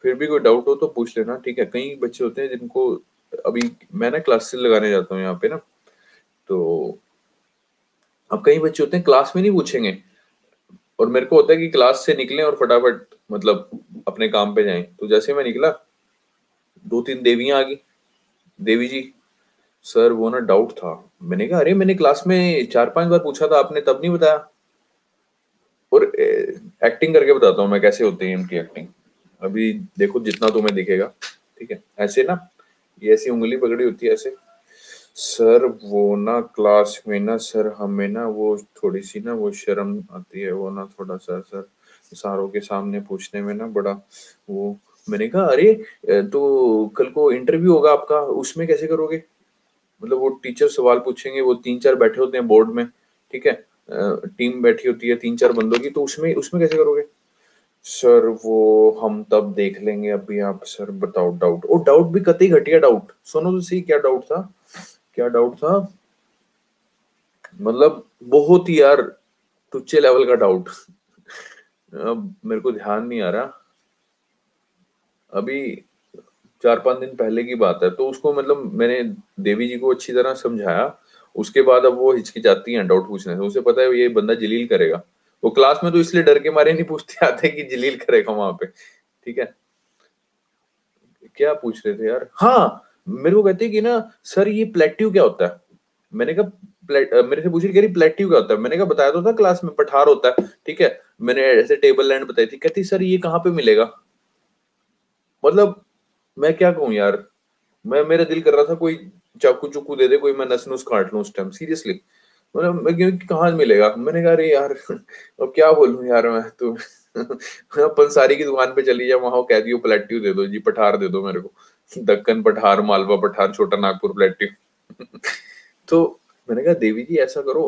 फिर भी कोई डाउट हो तो पूछ लेना, ठीक है। कई बच्चे होते हैं जिनको, अभी मैं ना क्लासेस लगाने जाता हूँ यहाँ पे ना, तो अब कई बच्चे होते हैं क्लास में नहीं पूछेंगे, और मेरे को होता है कि क्लास से निकलें और फटाफट मतलब अपने काम पे जाएं। तो जैसे मैं निकला, दो तीन देवियां आ गई। देवी जी, सर वो ना डाउट था। मैंने कहा अरे मैंने क्लास में 4-5 बार पूछा था, आपने तब नहीं बताया। और एक्टिंग करके बताता हूँ मैं कैसे होती है इनकी एक्टिंग। अभी देखो जितना तुम्हें दिखेगा, ठीक है। ऐसे ना, ये ऐसी उंगली पकड़ी होती है ऐसे। सर वो ना क्लास में ना सर हमें ना वो थोड़ी सी ना वो शर्म आती है, वो ना थोड़ा सा सर सारों के सामने पूछने में ना बड़ा वो। मैंने कहा अरे तो कल को इंटरव्यू होगा आपका, उसमें कैसे करोगे? मतलब वो टीचर सवाल पूछेंगे, वो 3-4 बैठे होते हैं बोर्ड में, ठीक है। टीम बैठी होती है 3-4 बंदों की, तो उसमें उसमें कैसे करोगे? सर वो हम तब देख लेंगे, अभी आप सर बताओ डाउट। ओ डाउट भी कतई घटिया डाउट, सुनो तो सही क्या डाउट था। क्या डाउट था? मतलब बहुत ही यार टुच्चे लेवल का डाउट। अब मेरे को ध्यान नहीं आ रहा। अभी 4-5 दिन पहले की बात है, तो उसको मतलब मैंने देवी जी को अच्छी तरह समझाया। उसके बाद अब वो हिचकिचाती हैं डाउट पूछने से, उसे पता है ये बंदा जलील करेगा। वो क्लास में तो इसलिए डर के मारे नहीं पूछते आते कि जलील करेगा वहां पे, ठीक है। क्या पूछ रहे थे यार? हाँ, मेरे को कहते कि ना सर ये प्लेट्यू क्या होता है? मैंने कहा मेरे से पूछ रही, कह रही प्लेट्यू क्या होता है? मैंने कहा बताया तो था क्लास में, पठार होता है, ठीक है। मैंने ऐसे टेबल लैंड बताई थी। कहती सर ये कहाँ पे मिलेगा? मतलब मैं क्या कहूँ यार। मैं, मेरा दिल कर रहा था कोई चाकू चुकू दे दे कोई, मैं नस नुस काट लूं उस टाइम, सीरियसली। मतलब मैं कहाँ मिलेगा? मैंने कहा अरे यार अब क्या बोलूं यार मैं तो। पंसारी की दुकान पे चली जाओ, वहां कह दियो प्लेट्यू दे दो जी, पठार दे दो मेरे को। दक्कन पठार, मालवा पठार, छोटा नागपुर प्लेट्यू। तो मैंने कहा देवी जी ऐसा करो,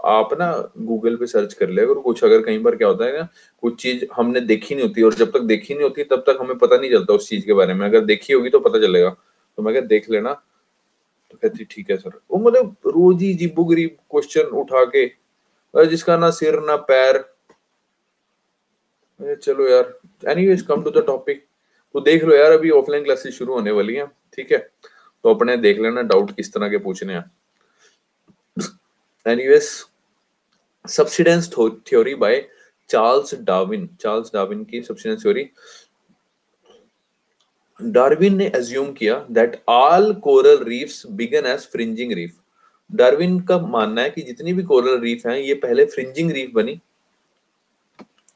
आप ना गूगल पे सर्च कर ले अगर कुछ, अगर कई बार क्या होता है ना, कुछ चीज हमने देखी नहीं होती, और जब तक देखी नहीं होती तब तक हमें पता नहीं चलता उस चीज के बारे में, अगर देखी होगी तो पता चलेगा। तो मैं कहा देख लेना। तो कहती ठीक है सर। वो मतलब रोज ही अजीबो गरीब क्वेश्चन उठा के, जिसका ना सिर ना पैर। चलो यार, anyways come to the topic. तो देख लो यार, अभी ऑफलाइन क्लासेस शुरू होने वाली हैं, ठीक है। तो अपने देख लेना डाउट किस तरह के पूछने हैं। Anyways, subsidence theory by Charles Darwin. Charles Darwin की सब्सिडेंस थ्योरी। डार्विन ने एज्यूम किया that all coral reefs began as fringing reef. डार्विन का मानना है कि जितनी भी कोरल रीफ हैं ये पहले फ्रिंजिंग रीफ बनी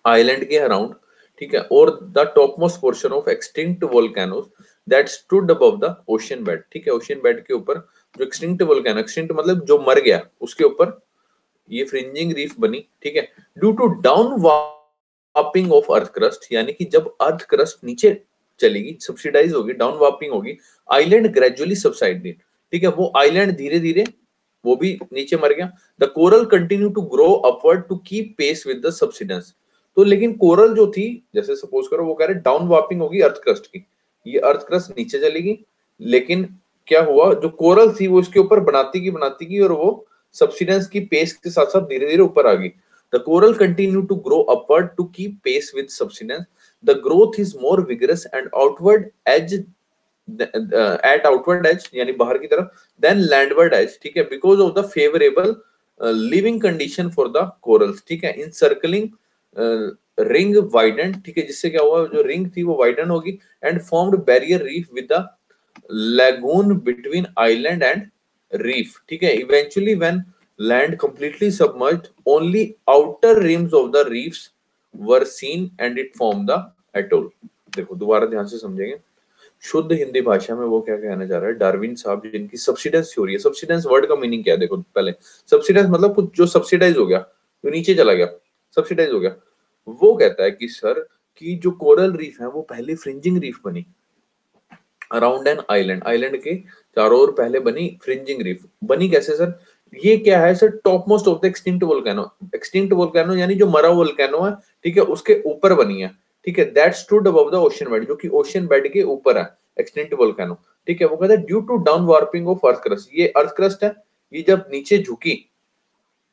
आइलैंड के अराउंड, ठीक है। और the top most portion of extinct volcanoes that stood above the ocean bed, ठीक है। ओशियन बेड के ऊपर जो एक्सटिंक्ट वोल्केनो, एक्सटिंक्ट मतलब जो मर गया, उसके ऊपर ये फ्रिंजिंग रीफ बनी, ठीक है। Due to down warping of earth crust, यानी कि जब अर्थ क्रस्ट नीचे चलेगी, सब्सिडाइज होगी, डाउन वार्पिंग होगी, आइलैंड ग्रेजुअली सबसाइडेड, ठीक है। वो आइलैंड धीरे धीरे वो भी नीचे मर गया। The coral continue to grow upward to keep pace with the subsidence. तो लेकिन कोरल जो थी, जैसे सपोज करो वो कह रहे डाउन वार्पिंग होगी अर्थ क्रस्ट की, ये अर्थ क्रस्ट नीचे चलेगी, लेकिन क्या हुआ, जो कोरल थी वो इसके ऊपर बनाती की और वो सब्सिडेंस की पेस के साथ साथ धीरे धीरे ऊपर आ गई। The coral continue to grow upward to keep pace with subsidence. The growth is more vigorous and outward edge, at outward edge यानी बाहर की तरफ, देन लैंडवर्ड एज, ठीक है। Because of the favourable living condition for the corals, ठीक है। इन circling ring widen, ठीक है, जिससे क्या हुआ, जो रिंग थी वो वाइडन होगी and formed barrier reef with the lagoon between island and reef, ठीक है। Eventually when land completely submerged, only outer rims of the reefs were seen and it formed the atoll। देखो दोबारा ध्यान से समझेंगे, शुद्ध हिंदी भाषा में वो क्या कहना चाह रहा है डार्विन साहब, जिनकी सब्सिडेंस थ्योरी है। सब्सिडेंस वर्ड का मीनिंग क्या है? देखो पहले, सब्सिडेंस मतलब कुछ जो सब्सिडाइज हो गया, जो नीचे चला गया, सब्सिडाइज हो गया। वो कहता है कि सर कि जो कोरल रीफ है वो पहले फ्रिंजिंग रीफ बनी अराउंड एन आइलैंड, आइलैंड के चारों ओर पहले बनी फ्रिंजिंग रीफ। बनी कैसे सर? ये क्या है sir, top most of the extinct volcano. Extinct volcano यानी जो मरा वोल्केनो है, ठीक है, उसके ऊपर बनी है, ठीक है, that stood above the ocean bed, जो कि ओशन बेड के ऊपर है एक्सटिंक्ट वोल्केनो, ठीक है। वो कहता है due to down warping of earth crust, ये अर्थ क्रस्ट है, ये जब नीचे झुकी,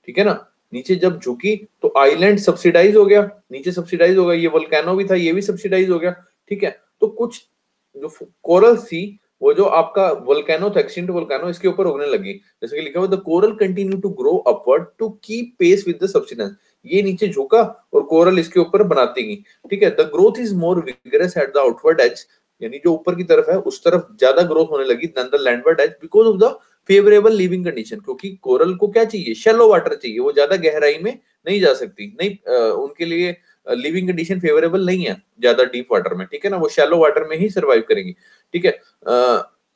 ठीक है ना, नीचे जब झुकी तो आइलैंड सब्सिडाइज हो गया, नीचे सब्सिडाइज हो गया, ये वोल्केनो भी था, ये भी सब्सिडाइज हो गया, ठीक है। तो कुछ जो कोरल थी, वो जो आपका वोल्केनो था, एक्सटिंक्ट वोल्केनो, इसके ऊपर उगने लगी, जैसे कि लिखा हुआ the coral continue to grow upward to keep pace with the subsidence, ये नीचे झुका और कोरल इसके ऊपर बनाती गई, ठीक है। The growth is more vigorous at the outward edge, यानी जो ऊपर की तरफ है उस तरफ ज्यादा ग्रोथ होने लगी than the landward edge because of the favourable living condition, क्योंकि कोरल को क्या चाहिए, शैलो वाटर चाहिए, वो ज्यादा गहराई में नहीं जा सकती, नहीं उनके लिए लिविंग कंडीशन फेवरेबल नहीं है ज्यादा डीप वाटर में, ठीक है ना, वो शैलो वाटर में ही सर्वाइव करेंगी, ठीक है।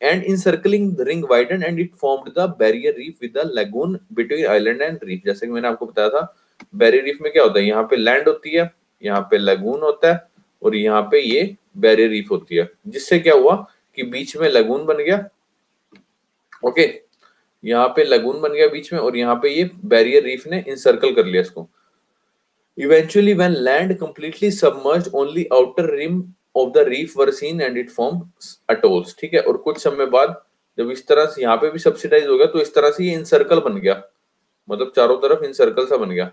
And encircling the ring widen and it formed the barrier reef with the lagoon between island and reef. जैसे कि मैंने आपको बताया था, बैरियर रीफ में क्या होता है, यहाँ पे लैंड होती है, यहाँ पे लगून होता है, और यहाँ पे ये बैरियर रीफ होती है, जिससे क्या हुआ कि बीच में लगून बन गया, ओके, यहाँ पे लगून बन गया बीच में, और यहाँ पे ये बैरियर रीफ ने इंसर्कल कर लिया इसको। Eventually, when land completely submerged, only outer rim of the reef were seen and it formed atolls, ठीक है। और कुछ समय बाद जब इस तरह से यहाँ पे भी सब्सिडाइज हो गया, तो इस तरह से ये इनसर्कल बन गया, मतलब चारों तरफ इनसर्कल सा बन गया,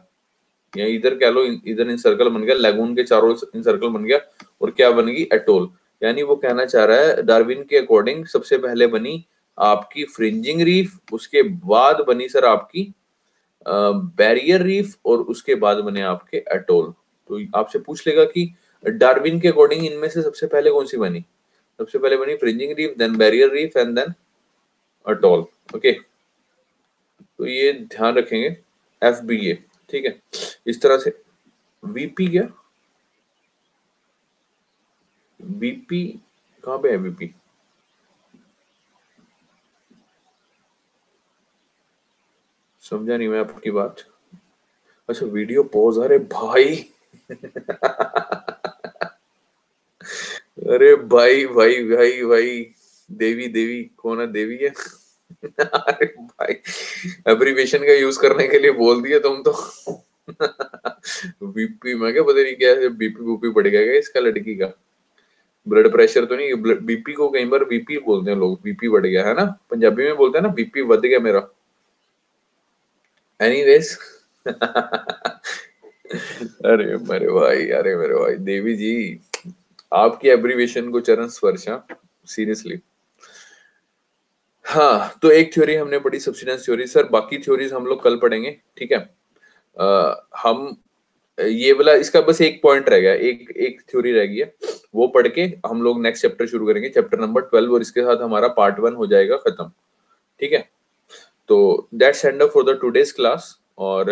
या इधर कह लो इधर इनसर्कल बन गया, लगून के चारों इनसर्कल बन गया, और क्या बन गई, एटोल। यानी वो कहना चाह रहा है डार्विन के अकॉर्डिंग सबसे पहले बनी आपकी फ्रिंजिंग रीफ, उसके बाद बनी सर आपकी बैरियर रीफ, और उसके बाद बने आपके एटोल। तो आपसे पूछ लेगा कि डार्विन के अकॉर्डिंग इनमें से सबसे पहले कौन सी बनी, सबसे पहले बनी fringing reef, then barrier reef and then atoll, okay. तो ये ध्यान रखेंगे, FBA, ठीक है, इस तरह से। वीपी क्या, वीपी कहाँ पे है, वीपी समझा नहीं मैं आपकी बात। अच्छा वीडियो पॉज, अरे भाई अरे भाई भाई भाई भाई, देवी देवी कौन है, देवी है अरे भाई, एब्रीविएशन का यूज करने के लिए बोल दिया तुम तो बीपी, मैं क्या पता नहीं क्या है, बीपी बूपी बढ़ गया क्या इसका, लड़की का ब्लड प्रेशर तो नहीं, बीपी को कई बार बीपी बोलते हैं लोग, बीपी बढ़ गया है ना, पंजाबी में बोलते हैं ना, बीपी बढ़ गया मेरा। एनीवेज अरे मेरे भाई, अरे मेरे भाई देवी जी, आपकी एब्रीविएशन को चरण स्पर्श, सीरियसली। हाँ, तो एक थ्योरी हमने पढ़ी सब्सिडेंस थ्योरी, सर बाकी थ्योरीज हम लोग कल पढ़ेंगे, ठीक है। हम ये वाला इसका बस एक पॉइंट रह गया, एक एक थ्योरी रह गई है, वो पढ़ के हम लोग नेक्स्ट चैप्टर शुरू करेंगे, चैप्टर नंबर 12, और इसके साथ हमारा पार्ट 1 हो जाएगा खत्म, ठीक है। तो that's end of for the today's class, और